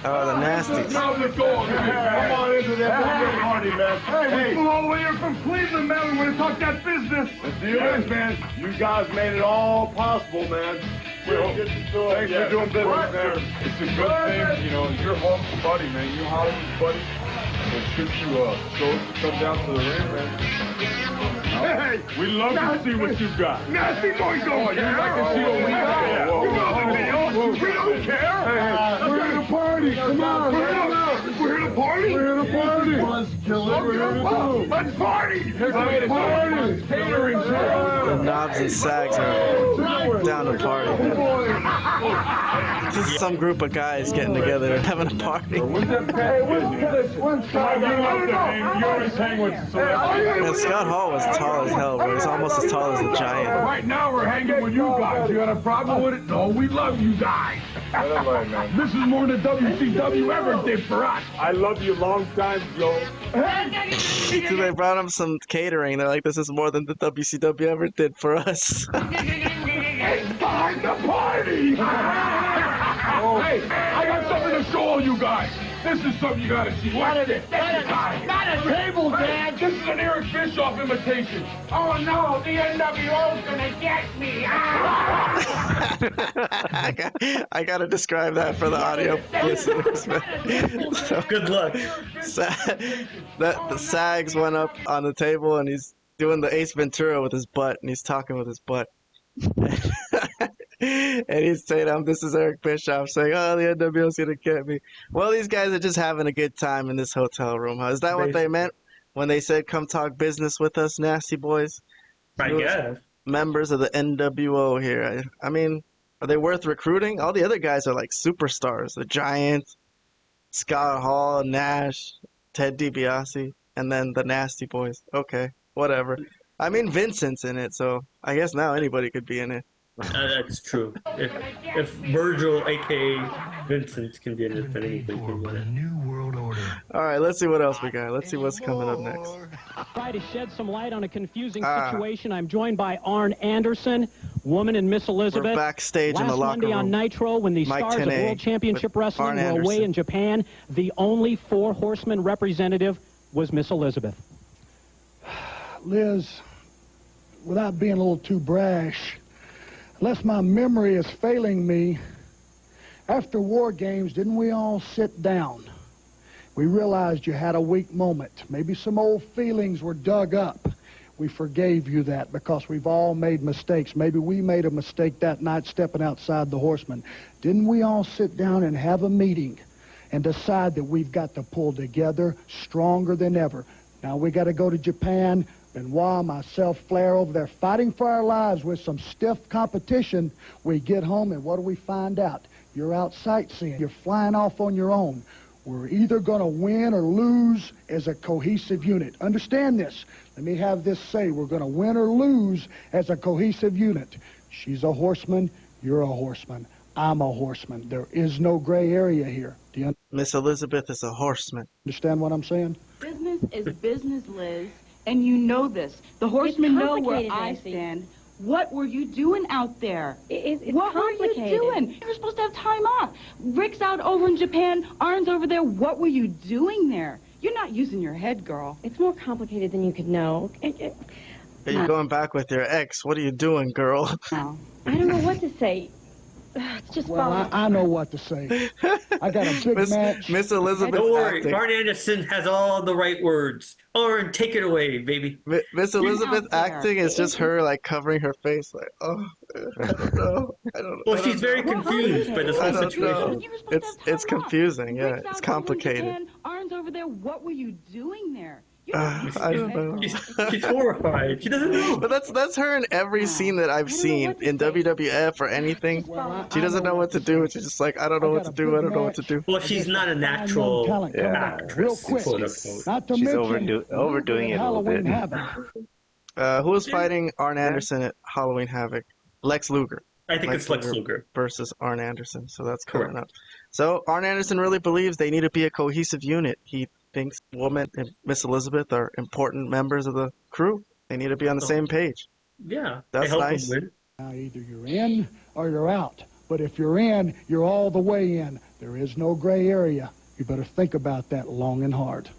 Oh, the nasties. How's it going? Come on into that party, man. Hey, we flew all the way here from Cleveland, man. We want to talk that business. Let's do this, man. You guys made it all possible, man. Thanks for doing business, man. It's a good thing, you know, you're Hulk's buddy, man. You're Hollywood's buddy. So shoot you shows to come down to the ring, man. Hey, we love to see what you got. Nasty boys don't care. I can see what we got. We don't care. Hey, we're here to party. Come on. We're here to party. We're here to party. Let's party. Let's party. Catering. The knobs and sags are down to party. This is some group of guys getting together and having a party. And Scott Hall was tall as hell, but he's almost as tall as a giant. Right now we're hanging with you guys. You got a problem with it? No, we love you guys. This is more than WCW ever did for us. I love you long time, Joe. So they brought him some catering. They're like, this is more than the WCW ever did for us. It's behind the party! Hey, I got something to show all you guys. This is something you gotta see. What is it? Not a table, Dad. This is an Eric Bischoff imitation. Oh no, the NWO's gonna get me. I gotta describe that for the audio listeners. So, Good luck. The Sags went up on the table and he's doing the Ace Ventura with his butt and he's talking with his butt. And he's saying, this is Eric Bischoff saying, oh, the NWO's gonna get me. Well, these guys are just having a good time in this hotel room. Huh? Is that what they meant when they said, come talk business with us, nasty boys? I guess. Members of the NWO here. I mean, are they worth recruiting? All the other guys are like superstars. The Giant, Scott Hall, Nash, Ted DiBiase, and then the Nasty Boys. Okay, whatever. I mean, Vincent's in it, so I guess now anybody could be in it. That's true. If Virgil, a.k.a. Vincent, can be in it, then anybody can be in it. New World Order. All right, let's see what else we got. Let's see what's coming up next. Try to shed some light on a confusing situation. I'm joined by Arn Anderson, woman and Miss Elizabeth. We're backstage in the locker Monday room. on Nitro, when the Mike stars of Tenay World Championship with Wrestling Arn were away Anderson. in Japan, the only Four Horsemen representative was Miss Elizabeth. Liz, without being a little too brash, unless my memory is failing me, after WarGames, didn't we all sit down? We realized you had a weak moment. Maybe some old feelings were dug up. We forgave you that because we've all made mistakes. Maybe we made a mistake that night stepping outside the Horsemen. Didn't we all sit down and have a meeting and decide that we've got to pull together stronger than ever? Now we got to go to Japan. Benoit, myself, Flair over there fighting for our lives with some stiff competition. We get home and what do we find out? You're out sightseeing. You're flying off on your own. We're either going to win or lose as a cohesive unit. Understand this. Let me have this say. We're going to win or lose as a cohesive unit. She's a horseman. You're a horseman. I'm a horseman. There is no gray area here. Do you Miss Elizabeth is a horseman. understand what I'm saying? Business is business, Liz, and you know this. The horsemen know where I stand. What were you doing out there? It's what complicated. were you doing? You were supposed to have time off. Rick's out over in Japan. Arn's over there. What were you doing there? You're not using your head, girl. It's more complicated than you could know. Are you going back with your ex? What are you doing, girl? No. I don't know what to say. It's just Well, I know what to say. I got a big match. Miss Elizabeth Don't worry, acting. Arn Anderson has all the right words. Arn, take it away, baby. Miss Elizabeth out there. acting is just her like covering her face like, oh, I don't know. Well, she's very confused by this I whole don't situation. know. You were supposed to have It's time off. confusing, yeah. Rick's It's out over in complicated. Japan. Arn's over there. What were you doing there? I don't know. She's horrified. She doesn't know. But that's her in every scene that I've seen in WWF or anything. She doesn't know what to do. She's just like, I don't know what to do. I don't know what to do. Well, she's not a natural actress, quick. quote unquote. Not to She's mention overdoing it a little bit. Who was fighting Arn Anderson at Halloween Havoc? Lex Luger. I think it's Lex Luger versus Arn Anderson. So that's coming up. So Arn Anderson really believes they need to be a cohesive unit. He thinks Woman and Miss Elizabeth are important members of the crew. They need to be on the same page. Yeah, that's nice. Now, either you're in or you're out. But if you're in, you're all the way in. There is no gray area. You better think about that long and hard.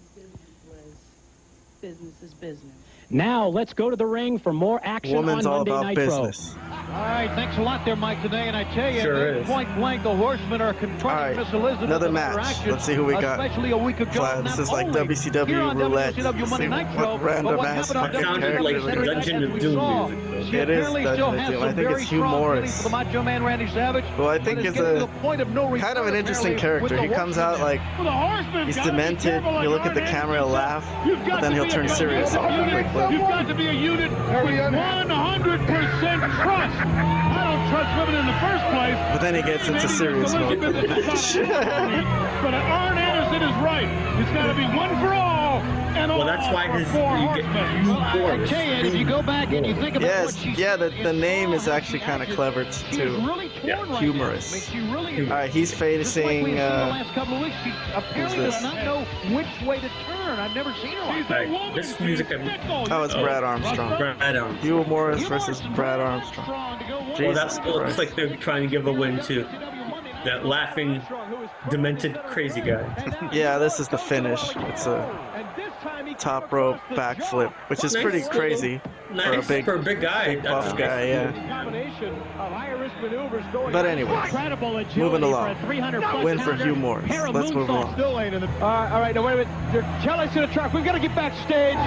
Business is business. Now, let's go to the ring for more action Woman's on all Monday about Nitro. Business. All right, thanks a lot there, Mike, today. And I tell you, Sure point blank, the Horsemen are confronting Miss Elizabeth. Another match. Action, Let's see who we got. Especially a week ago. This is like WCW roulette. WCW Monday Nitro, what random but what ass happened on fucking Sounded character. like the Dungeon of Doom music. She It is apparently still Dungeon of has Doom. some I think very it's Hugh strong Morrus. feelings for the Macho Man Randy Savage. Who I think is kind of an interesting character. He comes out like he's demented. You look at the camera, he'll laugh, but then he'll turn serious. You've got to be a unit with 100% trust. I don't trust women in the first place. But then he gets into serious mode. But Arn Anderson is right. It's got to be one for all. And Well, that's why his I tell you, if you go back and you think about what she yeah, the name is actually kind of clever too. Humorous. All right, he's facing. the last couple of weeks, she apparently who's does this? not know which way to turn. I've never seen her like that. Right. This music, Oh, it's Brad Armstrong. Brad Armstrong. Hugh Morrus versus Brad Armstrong. Well, Jesus that looks Christ. like they're trying to give a win to that laughing, demented, crazy guy. Yeah, this is the finish. It's a top rope backflip, which is pretty crazy Nice for a big guy. buff guy. Yeah. But anyway, moving along. Win for Hugh Morrus. Let's move along. Still ain't in the. All right, now wait a minute. Kelly's in the truck. We've got to get backstage.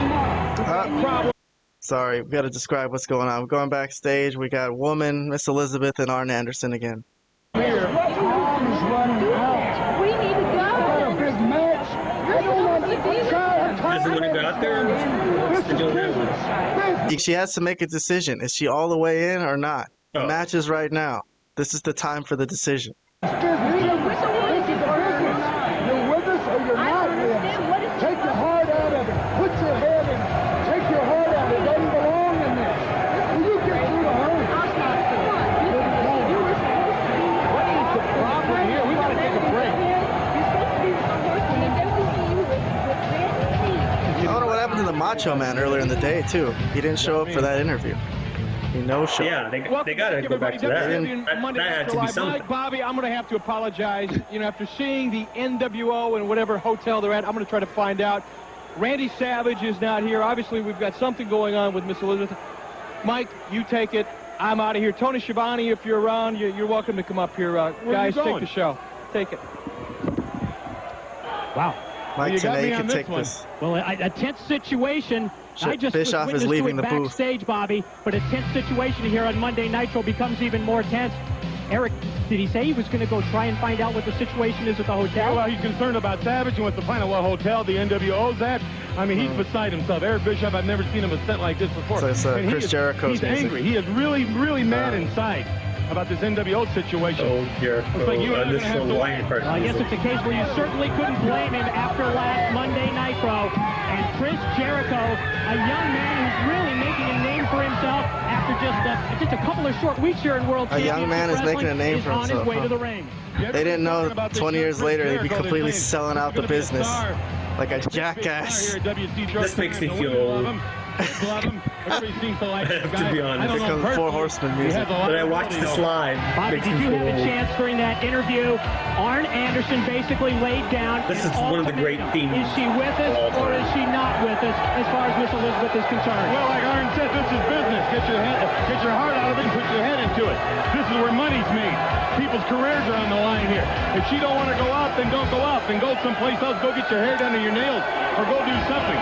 Sorry, we got to describe what's going on. We're going backstage. We got Woman, Miss Elizabeth, and Arn Anderson again. We need to go. I got a big match. I don't want to Doesn't want to go out there. She has to make a decision. Is she all the way in or not? The match is right now. This is the time for the decision. You're with us or you're not with us. Take your heart out of it. Put your head in it. Take your heart out of it. It doesn't belong in this. Will you get through the home? What is the problem here? We got to take a break. I don't know what happened to the Macho Man earlier in the day, too. He didn't show up for that interview. He no-show. Yeah, they got to go back to that. That had to be something. Mike, Bobby, I'm going to have to apologize. You know, after seeing the NWO in whatever hotel they're at, I'm going to try to find out. Randy Savage is not here. Obviously, we've got something going on with Miss Elizabeth. Mike, you take it. I'm out of here. Tony Schiavone, if you're around, you're welcome to come up here. Guys, take the show. Take it. Wow. Mike, today you can take this. Well, a tense situation. I just Bischoff was is leaving to the it booth. backstage, Bobby, but a tense situation here on Monday Nitro becomes even more tense. Eric, did he say he was going to go try and find out what the situation is at the hotel? Well, he's concerned about Savage. He wants to find out what hotel the NWO's at. I mean, he's beside himself. Eric Bischoff, I've never seen him upset like this before. So it's And Chris Jericho's He's music. angry. He is really, really mad inside about this NWO situation. Oh, Jericho. Looks like you and I are This going to have to Lion part. Well, I guess it's a case where you certainly couldn't blame him after last Monday Nitro. And Chris Jericho, a young man who's really making a name for himself after just a couple of short weeks here in World A young Championship man is Wrestling, making a name is for on himself, his way huh? to the ring. They didn't know 20 years later he'd be completely selling out the business like a jackass. This makes me feel old. I have to be honest. Because of Four Horsemen music. When I watched this live, Bobby, makes did me you feel have a old. chance during that interview? Arn Anderson basically laid down. This is one of the great themes. Is she with us or is she not with us as far as Miss Elizabeth is concerned? Well, like Arn said, this is business. Get your heart out of it and put your head into it. This is where money's made. People's careers are on the line here. If she don't want to go out, then don't go out. Then go someplace else. Go get your hair done or your nails, or go do something.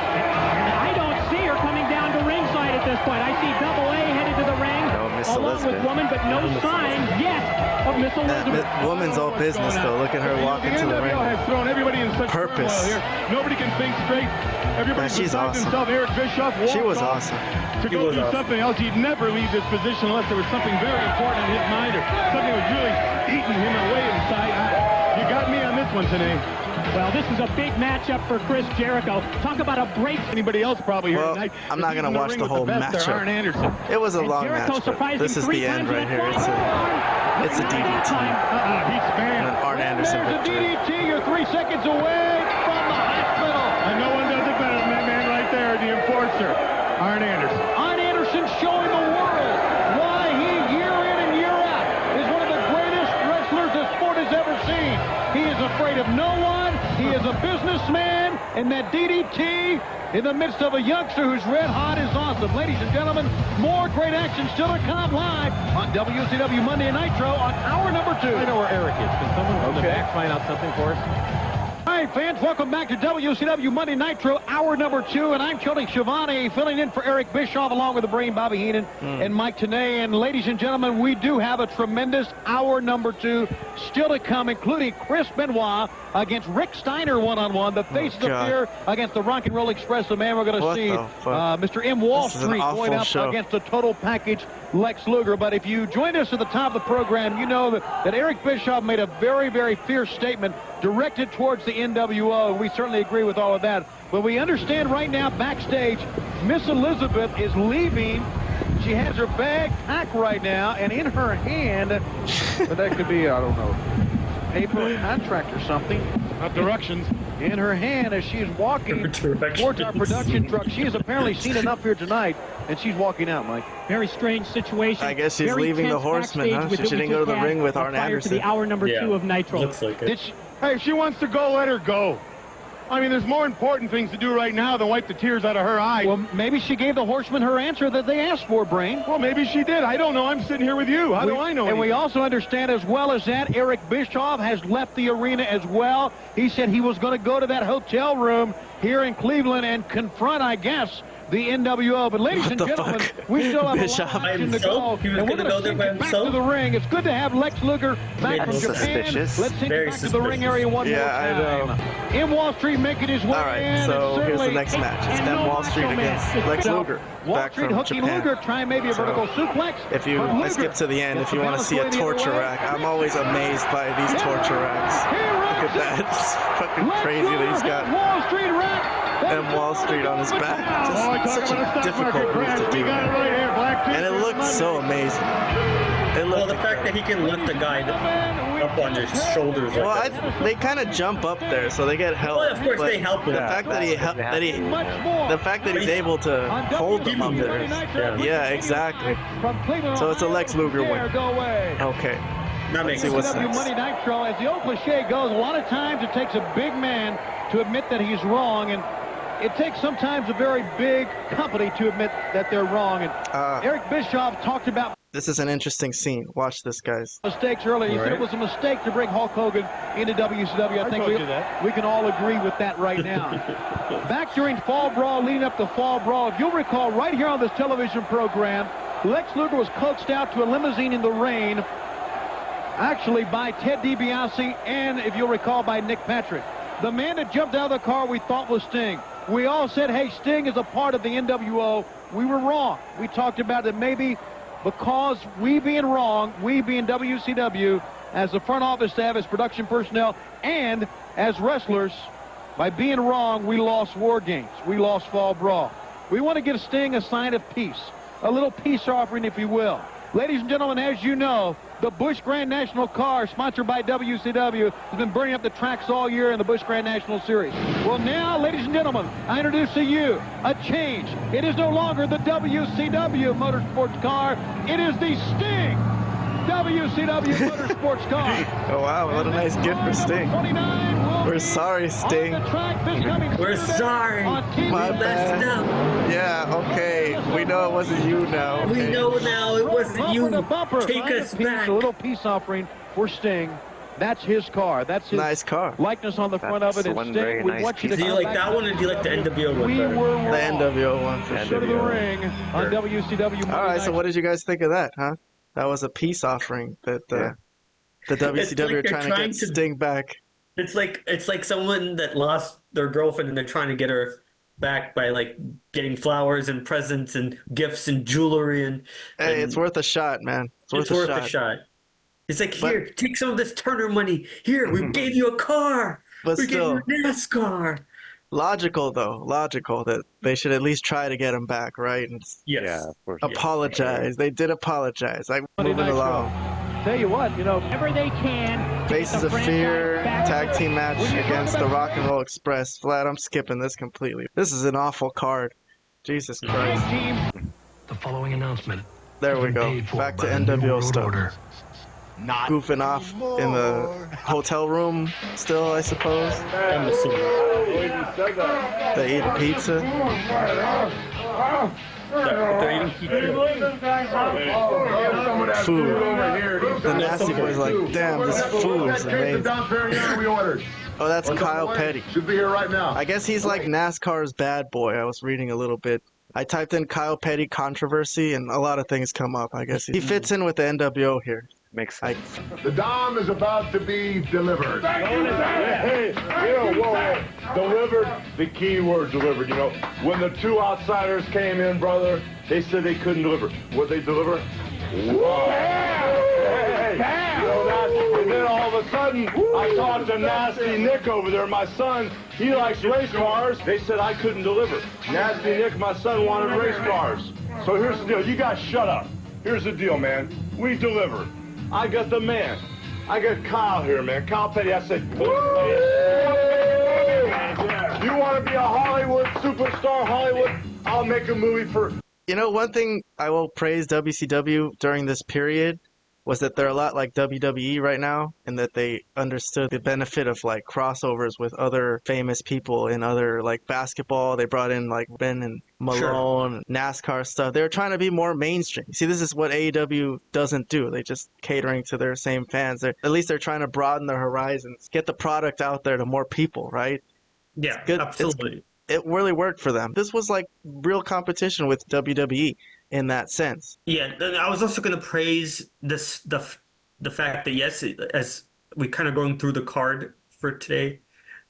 I don't see her coming down to ringside at this point. I see Double A headed to the ring. No, Miss along with woman, but no sign yet of Miss Elizabeth. That woman's all business, though. Look at her walking to the ring. has thrown everybody in such Purpose. turmoil here. Nobody can think straight. Everybody she's besides awesome. himself, Eric Bischoff, She was walked off awesome. to go do something else. He'd never leave this position unless there was something very important in his mind or something was really eating him away inside. You got me on this one today. Well, this is a big matchup for Chris Jericho. Talk about a break. Anybody else probably here tonight. I'm not going to watch the whole matchup. Arn Anderson. It was a long match, but this is the end right here. It's a DDT. He's And an Arn Anderson There's a victory. DDT. You're 3 seconds away from the hospital. And no one does it better than that man right there, the enforcer, Arn Anderson. Arn Anderson showing the world why he, year in and year out, is one of the greatest wrestlers the sport has ever seen. He is afraid of no one. He is a businessman, and that DDT in the midst of a youngster who's red hot is awesome. Ladies and gentlemen, more great action still to come live on WCW Monday Nitro on hour number 2. I know where Eric is. Can someone from the back find out something for us? All right, fans, welcome back to WCW Monday Nitro, hour number 2, and I'm Tony Schiavone, filling in for Eric Bischoff, along with the Brain, Bobby Heenan, and Mike Tenay. And ladies and gentlemen, we do have a tremendous hour number 2 still to come, including Chris Benoit against Rick Steiner one-on-one, the Faces of Fear against the Rock and Roll Express, the man we're going to see, Mr. M. Wall Street going up against the total package Lex Luger. But if you joined us at the top of the program, you know that Eric Bischoff made a very, very fierce statement directed towards the NWO, and we certainly agree with all of that. But we understand right now backstage, Miss Elizabeth is leaving. She has her bag packed right now, and in her hand, but that could be, I don't know, paper contract or something. Not directions. In her hand as she is walking towards our production truck. She has apparently seen enough here tonight, and she's walking out, Mike. Very strange situation. I guess she's Very leaving the tense Horseman, huh? backstage She didn't go to the ring with Arn prior Anderson. to the hour number 2 of Nitro. Looks like it. Hey, if she wants to go, let her go. I mean, there's more important things to do right now than wipe the tears out of her eyes. Well, maybe she gave the Horsemen her answer that they asked for, Brain. Well, maybe she did. I don't know. I'm sitting here with you. How do I know? And we anything? also understand as well as that, Eric Bischoff has left the arena as well. He said he was going to go to that hotel room here in Cleveland and confront, I guess, the NWO. But ladies and gentlemen, we still have Bischoff a lot of action to go. He was And we're gonna go there by back himself? to the ring. It's good to have Lex Luger back from That's Japan. suspicious. Let's take it back to the ring area one more time. In Wall Street making his way All right, in. so and here's the certainly- next match. It's and then no Wall Street Macho Man. against Lex So, Luger, Wall back Street from hooking Japan. Luger, trying maybe a vertical suplex. If you but let's Luger skip to the end, gets if you want to balance see a going the other torture way. rack, I'm always amazed by these torture racks. Look at that. It's fucking crazy that he's got Wall Street rack. M. Wall Street on his back. Just such a difficult move to do. And it looks so amazing. Well, the fact that he can lift a guy up on his shoulders. Well, like that. they kind of jump up there, so they get help. Well, of course but they help him. The fact that the fact that he's able to hold them up there. Yeah, exactly. So it's a Lex Luger win. Okay. That makes see what's WCW next. Monday Nitro, as the old cliche goes, a lot of times it takes a big man to admit that he's wrong, and it takes sometimes a very big company to admit that they're wrong. And Eric Bischoff talked about This is an interesting scene. Watch this, guys. mistakes earlier. He said it was a mistake to bring Hulk Hogan into WCW. I think we can all agree with that right now. Back during Fall Brawl, leading up to Fall Brawl, if you'll recall, right here on this television program, Lex Luger was coaxed out to a limousine in the rain, actually by Ted DiBiase and, if you'll recall, by Nick Patrick. The man that jumped out of the car we thought was Sting. We all said, hey, Sting is a part of the NWO. We were wrong. We talked about that maybe because we being wrong, we being WCW, as the front office staff, as production personnel, and as wrestlers, by being wrong, we lost WarGames. We lost Fall Brawl. We want to give Sting a sign of peace, a little peace offering, if you will. Ladies and gentlemen, as you know, the Busch Grand National car, sponsored by WCW, has been burning up the tracks all year in the Busch Grand National Series. Well, now, ladies and gentlemen, I introduce to you a change. It is no longer the WCW motorsports car. It is the Sting WCW motorsports car. Oh, wow. What a nice gift for Sting. We're sorry, Sting. We're sorry. My bad. Yeah, okay. We know it wasn't you now. We know now it wasn't you. Take us back. A little peace offering for Sting. That's his car. That's his nice car. Likeness on the front of it. One Sting, very we nice want you to Do you come like back. that one or do you like the NWO one We better? were wrong. The NWO one for Go sure. to the ring on WCW Monday All right, so Night. what did you guys think of that, huh? That was a peace offering that the WCW like are they're trying to get Sting back. It's like someone that lost their girlfriend and they're trying to get her back by like getting flowers and presents and gifts and jewelry and it's worth a shot, man. It's worth a shot. It's like, here, take some of this Turner money. Here, we gave you a car. But we still, gave you a NASCAR. Logical that they should at least try to get him back, right? And yes. Yeah, of course. Apologize. They did apologize. Like, moving along. Tell you what, whenever they can. Faces of Fear tag team match against the Rock and Roll Express. Vlad, I'm skipping this completely. This is an awful card. Jesus Christ. The following announcement. There we go. Back to NWO stuff. Goofing off in the hotel room still, I suppose. They eat pizza. They're eating pizza. Food. The Nasty Boy's like, damn, this food is amazing. Oh, that's Kyle Petty. Should be here right now. I guess he's like NASCAR's bad boy. I was reading a little bit. I typed in Kyle Petty controversy, and a lot of things come up. I guess he fits in with the NWO here. Makes sense. The Dom is about to be delivered. Hey, whoa. Delivered, the key word delivered, When the two outsiders came in, brother, they said they couldn't deliver. What they deliver? Whoa. Hey. And then all of a sudden, I talked to Nasty Nick over there, my son. He likes race cars. They said I couldn't deliver. Nasty Nick, my son, wanted race cars. So here's the deal. You guys shut up. Here's the deal, man. We delivered. I got the man. I got Kyle here, man. Kyle Petty. I said, you want to be a Hollywood superstar, Hollywood? I'll make a movie for... One thing I will praise WCW during this period was that they're a lot like WWE right now, and that they understood the benefit of like crossovers with other famous people in other like basketball. They brought in like Ben and Malone, NASCAR stuff. They were trying to be more mainstream. See, this is what AEW doesn't do. They just catering to their same fans. At least they're trying to broaden their horizons, get the product out there to more people, right? Yeah, good. Absolutely. It really worked for them. This was like real competition with WWE in that sense. Yeah, and I was also going to praise the fact that, yes, as we kind of going through the card for today,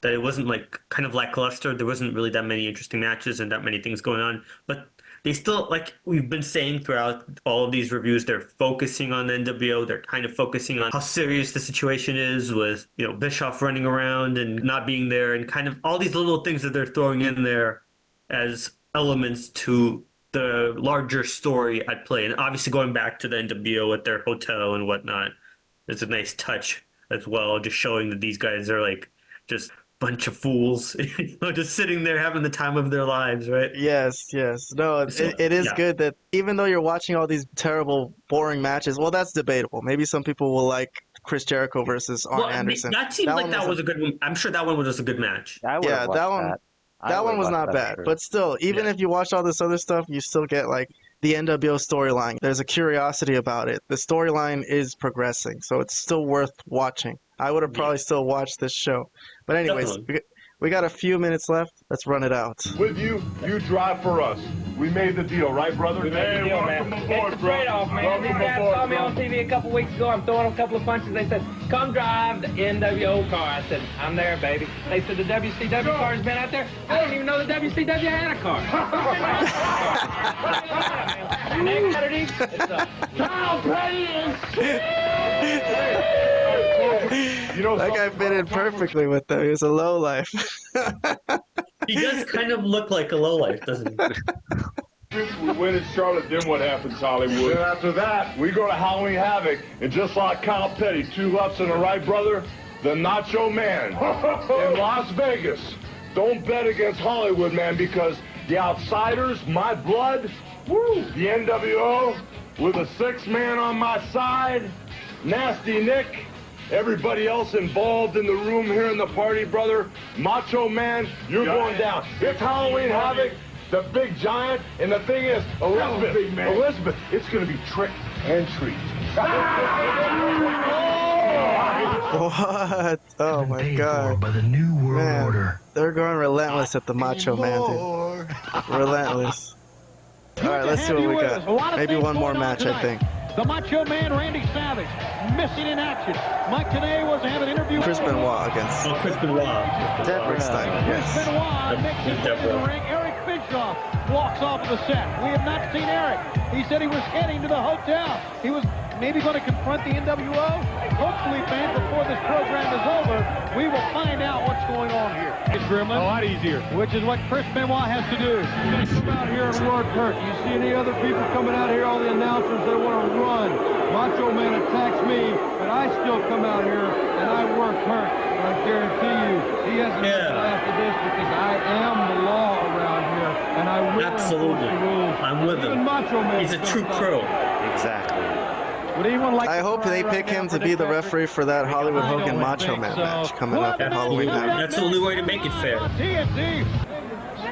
that it wasn't like kind of lackluster. There wasn't really that many interesting matches and that many things going on. But they still, like we've been saying throughout all of these reviews, they're focusing on the NWO. They're kind of focusing on how serious the situation is with, Bischoff running around and not being there, and kind of all these little things that they're throwing in there as elements to the larger story at play. And obviously going back to the NWO at their hotel and whatnot is a nice touch as well, just showing that these guys are like just bunch of fools, just sitting there having the time of their lives, right? Yes. No, it is good that even though you're watching all these terrible, boring matches, well, that's debatable. Maybe some people will like Chris Jericho versus Arn Anderson. That seemed like that was a good one. I'm sure that one was just a good match. That one was not bad. But still, even if you watch all this other stuff, you still get like the NWO storyline. There's a curiosity about it. The storyline is progressing, so it's still worth watching. I would have probably still watched this show. But anyways, we got a few minutes left. Let's run it out. With you drive for us. We made the deal, right, brother? We made the deal, man. It's a trade-off, man. These guys saw me on TV a couple weeks ago. I'm throwing a couple of punches. They said, come drive the NWO car. I said, I'm there, baby. They said, the WCW car's been out there. I didn't even know the WCW had a car. Next Saturday, it's a Kyle That guy fit in perfectly with them. He was a lowlife. He does kind of look like a lowlife, doesn't he? We win in Charlotte, then what happens, Hollywood? Then after that, we go to Halloween Havoc, and just like Kyle Petty, two lefts and a right, brother, the Macho Man in Las Vegas. Don't bet against Hollywood, man, because the outsiders, my blood, the NWO, with a six-man on my side, Nasty Nick, everybody else involved in the room here in the party, brother, Macho Man, you're going down. It's Halloween Havoc, the big giant, and the thing is, Elizabeth, it's going to be trick and treat. What? Oh my God. By the New World Order. They're going relentless at the Macho Man, dude. Relentless. All right, let's see what we got. Maybe one more match, I think. The Macho Man, Randy Savage, missing in action. Mike Tenay was to have an interview. Chris Benoit against Chris Benoit. Rick Steiner. Chris Yes. Benoit makes his way to the ring. Eric Bischoff walks off of the set. We have not seen Eric. He said he was heading to the hotel. He was maybe going to confront the NWO. Hopefully, fans, before this program is over, we will find out what's going on here. It's Gremlin. A lot easier. Which is what Chris Benoit has to do. He's going to come out here and work hurt. You see any other people coming out here, all the announcers, they want to run. Macho Man attacks me, but I still come out here and I work hurt. But I guarantee you, he hasn't nothing after this because I am the law around here, and I will Absolutely. enforce the rules. I'm with him. Even Macho Man He's a true steps up. pro. Exactly. Would anyone like I to hope try they right pick now him for to be the Dick referee for that Hollywood I don't Hogan Macho think Man so. match coming up at Halloween Havoc. That's the only way to make it fair. TNT.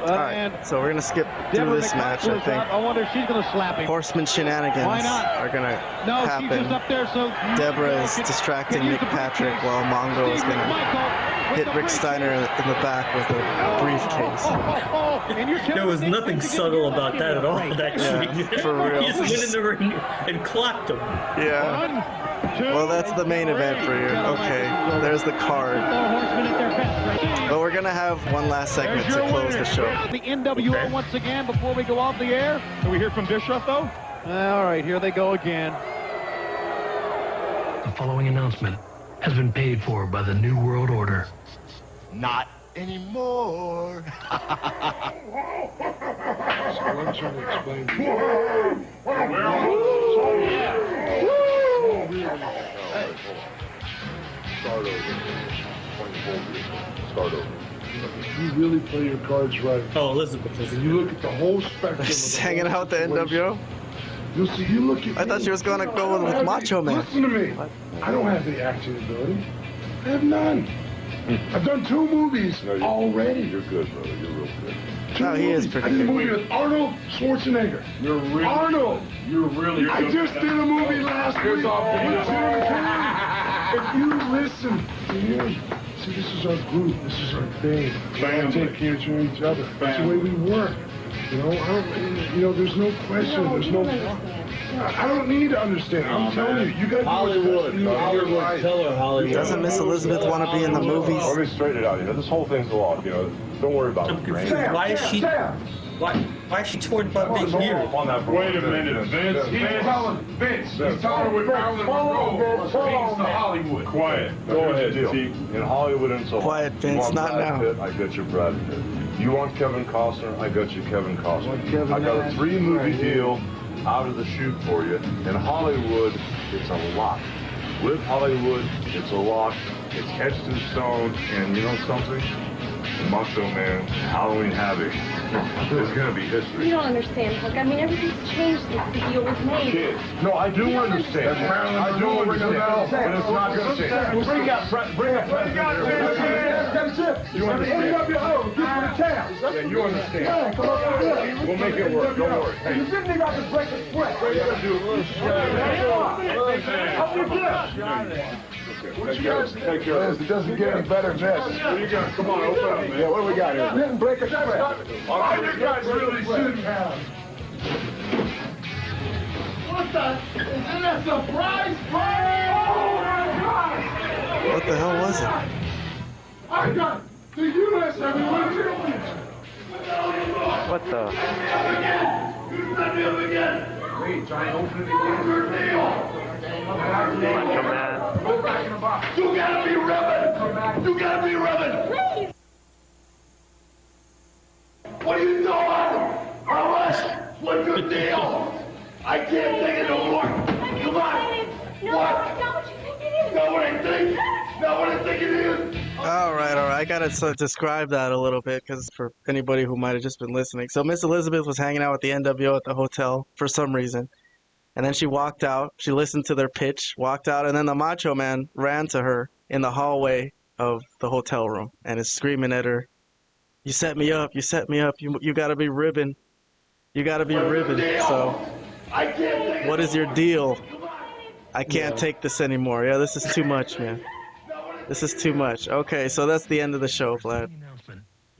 Alright, so we're gonna skip through this match, I think. I wonder if she's going to slap him. Horseman shenanigans Why not? are gonna No, she's just happen. up there, so Deborah is distracting Nick Patrick while Mongo is gonna hit Rick Steiner in the back with a briefcase. There was nothing subtle about that at all. Actually, Yeah, for real. He just went in the ring and clocked him. Yeah. Well, that's the main event for you. Okay, there's the card. But we're gonna have one last segment to close the show. The NWO once again before we go off the air. Can we hear from Bischoff, though? All right, here they go again. The following announcement has been paid for by the New World Order. Not anymore. So I'm trying to explain to you. Start over. Start over. If you really play your cards right, Oh, Elizabeth. and you look at the whole spectrum. Just of hanging out the NWO? You'll see. You look at. I thought she was gonna go with Macho Man. Listen to me. I don't have the acting ability. I have none. I've done 2 movies already. You're good, brother. You're real good. 2 No, he is movies. pretty I did a good. movie with Arnold Schwarzenegger. You're really Arnold. You're really good. I just did a movie last week. Here's off the If you listen to me, see, this is our group. This is our thing. We all take care of each other. That's the way we work. You know, there's no question. There's no. I don't need to understand. I'm telling you, you got Hollywood. Tell her Hollywood. Doesn't Miss Elizabeth want to be in the movies? Let me straighten it out. This whole thing's a lot. Don't worry about I'm it. confused. Why is she? Why is she torn about being here? Wait a minute, Vince. He's telling with Marilyn Monroe speaks to Hollywood. Quiet. Go ahead. See, in Hollywood and so Quiet, You Vince, want not Brad now. Pitt, I got you Brad Pitt. You want Kevin Costner? I got you Kevin Costner. I got a 3-movie deal out of the chute for you. In Hollywood, it's a lock. With Hollywood, it's a lock. It's etched in stone. And you know something? Macho Man, Halloween Havoc is going to be history. You don't understand, Hook. I mean, everything's changed since the deal was made. Kid. No, I do understand. I do understand. But it's not going to change. Bring up. You understand? Yeah, you understand. We'll make it work. Don't worry. Hey. You didn't got to break the sweat. What you got to do? Take care of this. It doesn't get any better than this. What do you got? Come on, open up, man. Yeah, what do we got here? Didn't break a sweat. Oh, you guys really shouldn't have. What the? Isn't that a surprise party? Oh my God! What the hell was it? I got the U.S. heavyweight champion. What the? You set me up again. Wait, try and open it again. Macho Man. Go back in the box. You gotta be rubbing. You gotta be rubbing. Please. What are you doing? All right. What's your deal? I can't take it no more. Come on. No, What? that's not what you think it is. Know what I think? Know what I think it is? All right. I gotta describe that a little bit because for anybody who might have just been listening. So Miss Elizabeth was hanging out with the NWO at the hotel for some reason. And then she walked out. She listened to their pitch, walked out, and then the Macho Man ran to her in the hallway of the hotel room and is screaming at her, "You set me up. You set me up. You gotta be ribbon. You gotta be ribbon." So, what is your deal? I can't take this anymore. Yeah, this is too much, man. This is too much. Okay, so that's the end of the show, Vlad.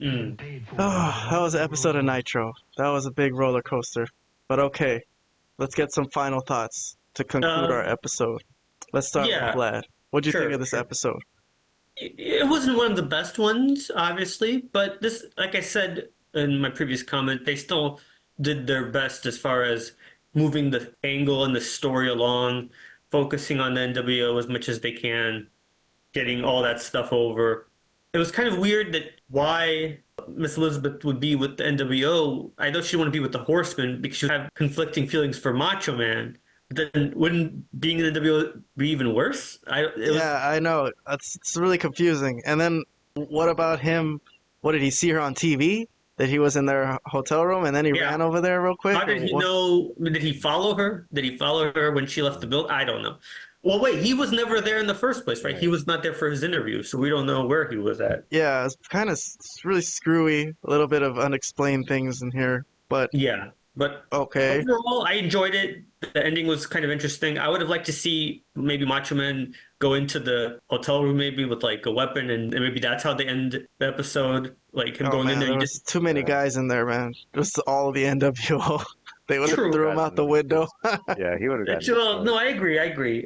Oh, that was an episode of Nitro. That was a big roller coaster. But okay, let's get some final thoughts. to conclude our episode. Let's start with Vlad. What do you think of this episode? It wasn't one of the best ones, obviously, but this, like I said in my previous comment, they still did their best as far as moving the angle and the story along, focusing on the NWO as much as they can, getting all that stuff over. It was kind of weird that why Miss Elizabeth would be with the NWO. I know she didn't want to be with the Horsemen because she would have conflicting feelings for Macho Man. But then wouldn't being in the NWO be even worse? I know. It's really confusing. And then what about him? What, did he see her on TV? That he was in their hotel room and then he ran over there real quick? How did he know? Did he follow her? Did he follow her when she left the building? I don't know. Well, wait, he was never there in the first place, right? He was not there for his interview, so we don't know where he was at. Yeah, it's kind of really screwy. A little bit of unexplained things in here, but yeah. But okay. Overall, I enjoyed it. The ending was kind of interesting. I would have liked to see maybe Macho Man go into the hotel room maybe with like a weapon, and maybe that's how they end the episode. Like him going in there. There was too many guys in there, man. Just all the NWO. They would have threw him out the window. Yeah, he would have gotten. No, I agree.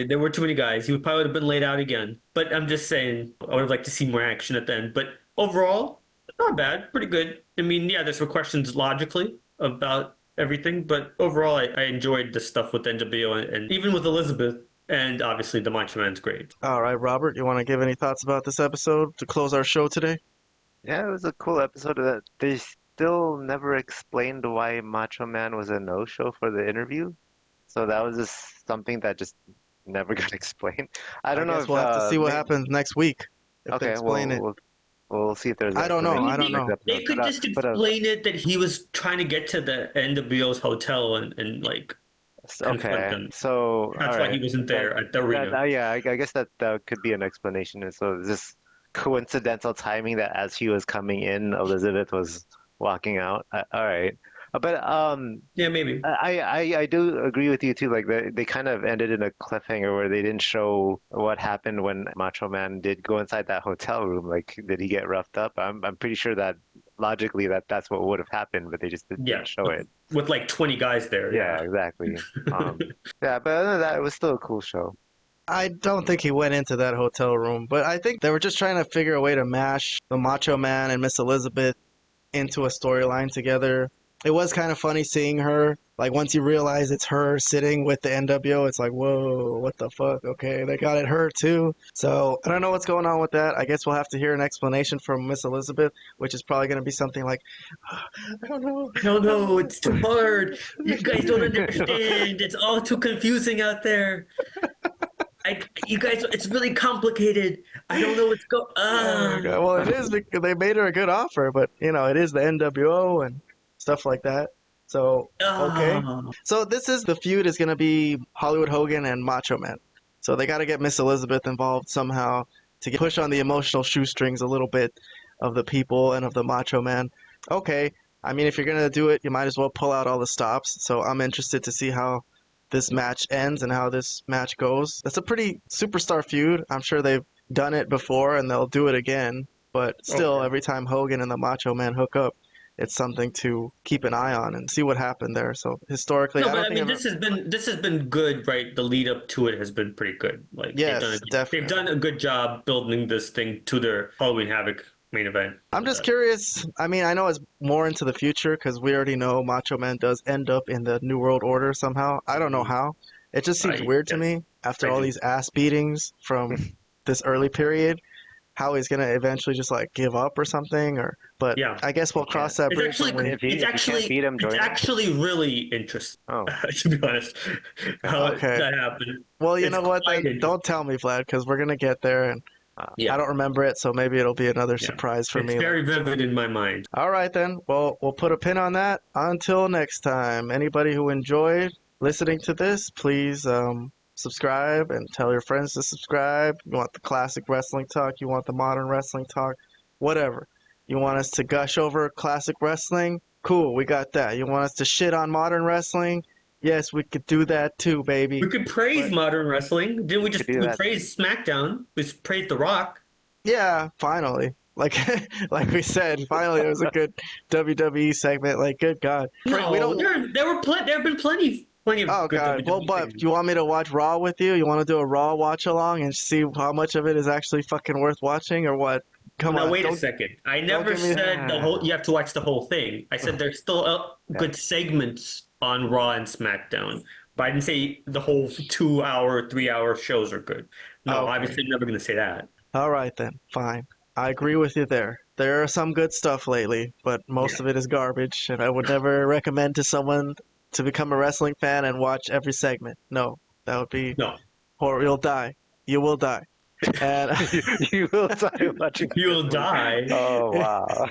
There were too many guys. He would probably have been laid out again. But I'm just saying, I would have liked to see more action at the end. But overall, not bad. Pretty good. I mean, yeah, there's some questions logically about everything, but overall, I enjoyed the stuff with NWO and even with Elizabeth, and obviously the Macho Man's great. All right, Robert, you want to give any thoughts about this episode to close our show today? Yeah, it was a cool episode. That they still never explained why Macho Man was a no-show for the interview, so that was just something that just never got explained. I don't know. We'll have to see what happens next week. If they explain it. We'll see if there's. I don't know. They could just explain it that he was trying to get to the NWO's hotel and like. Okay, so that's why he wasn't there at the arena. Yeah, I guess that could be an explanation. And so this coincidental timing that as he was coming in, Elizabeth was walking out. All right. But yeah, maybe I do agree with you too. Like they kind of ended in a cliffhanger where they didn't show what happened when Macho Man did go inside that hotel room. Like, did he get roughed up? I'm pretty sure that logically that's what would have happened, but they just didn't show it with like 20 guys there. Yeah, exactly. Yeah, but other than that, it was still a cool show. I don't think he went into that hotel room, but I think they were just trying to figure a way to mash the Macho Man and Miss Elizabeth into a storyline together. It was kind of funny seeing her. Like, once you realize it's her sitting with the NWO, it's like, whoa, what the fuck? Okay, they got it her too. So I don't know what's going on with that. I guess we'll have to hear an explanation from Miss Elizabeth, which is probably going to be something like, I don't know. No, it's too hard. You guys don't understand. It's all too confusing out there. You guys, it's really complicated. I don't know what's going on. Well, it is because they made her a good offer, but, it is the NWO and stuff like that. So, okay. So this is the feud is going to be Hollywood Hogan and Macho Man. So they got to get Miss Elizabeth involved somehow to push on the emotional shoestrings a little bit of the people and of the Macho Man. Okay. I mean, if you're going to do it, you might as well pull out all the stops. So I'm interested to see how this match ends and how this match goes. That's a pretty superstar feud. I'm sure they've done it before and they'll do it again. But still, every time Hogan and the Macho Man hook up, it's something to keep an eye on and see what happened there. So historically, this has been good, right? The lead up to it has been pretty good. Like, yes, they've done a good job building this thing to their Halloween Havoc main event. I'm just curious. I mean, I know it's more into the future because we already know Macho Man does end up in the New World Order somehow. I don't know how. It just seems weird to me after all these ass beatings from this early period. How he's gonna eventually just like give up or something, but I guess we'll cross that bridge. It's actually really interesting. To be honest, how that happened. Well, you know what? Don't tell me, Vlad, because we're gonna get there, and I don't remember it, so maybe it'll be another surprise for me. It's very vivid in my mind. All right, then. Well, we'll put a pin on that. Until next time, anybody who enjoyed listening to this, please subscribe and tell your friends to subscribe. You want the classic wrestling talk, you want the modern wrestling talk, whatever. You want us to gush over classic wrestling? Cool, we got that. You want us to shit on modern wrestling? Yes, we could do that too, baby. We could praise modern wrestling. Didn't we we praise SmackDown? We praised The Rock. Yeah, finally. Like we said, finally it was a good WWE segment. Like, good God. No, there have been plenty Plenty of Oh good god. Well, WWE but segments. you want me to watch Raw with you? You want to do a Raw watch along and see how much of it is actually fucking worth watching, or what? Come Now on. wait a don't- second. I don't never give me- said the whole. You have to watch the whole thing. I said there's still good segments on Raw and SmackDown, but I didn't say the whole 2 hour, 3 hour shows are good. No, Okay. obviously I'm never going to say that. All right then. Fine. I agree with you there. There are some good stuff lately, but most of it is garbage, and I would never recommend to someone to become a wrestling fan and watch every segment. No, that would be horrible. You'll die. You will die. And you will die watching. You'll die. Oh wow.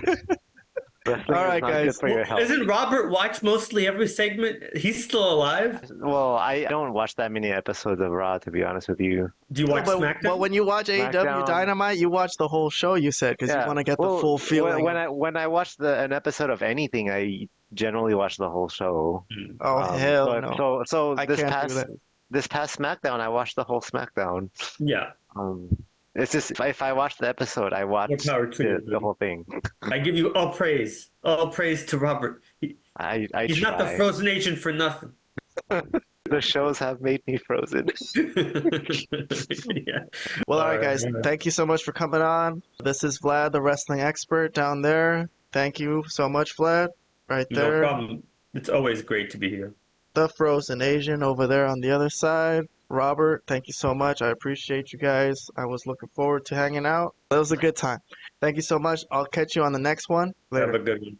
Wrestling All right, is not guys. good for your health. Isn't Robert watch mostly every segment? He's still alive. Well, I don't watch that many episodes of Raw, to be honest with you. Do you watch SmackDown? But when you watch AEW SmackDown. Dynamite, you watch the whole show. You said because you want to get the full feeling. When I watch an episode of anything, I generally watch the whole show. Oh hell no! So I this can't do past that. this past SmackDown, I watched the whole SmackDown. Yeah. It's just if I watch the episode, I watch More power to you, the whole thing. I give you all praise to Robert. I He's not the try. frozen agent for nothing. The shows have made me frozen. Yeah. Well, all right, guys. Thank you so much for coming on. This is Vlad, the wrestling expert down there. Thank you so much, Vlad. Right there. No problem. It's always great to be here. The frozen Asian over there on the other side. Robert, thank you so much. I appreciate you guys. I was looking forward to hanging out. It was a good time. Thank you so much. I'll catch you on the next one. Later. Have a good one.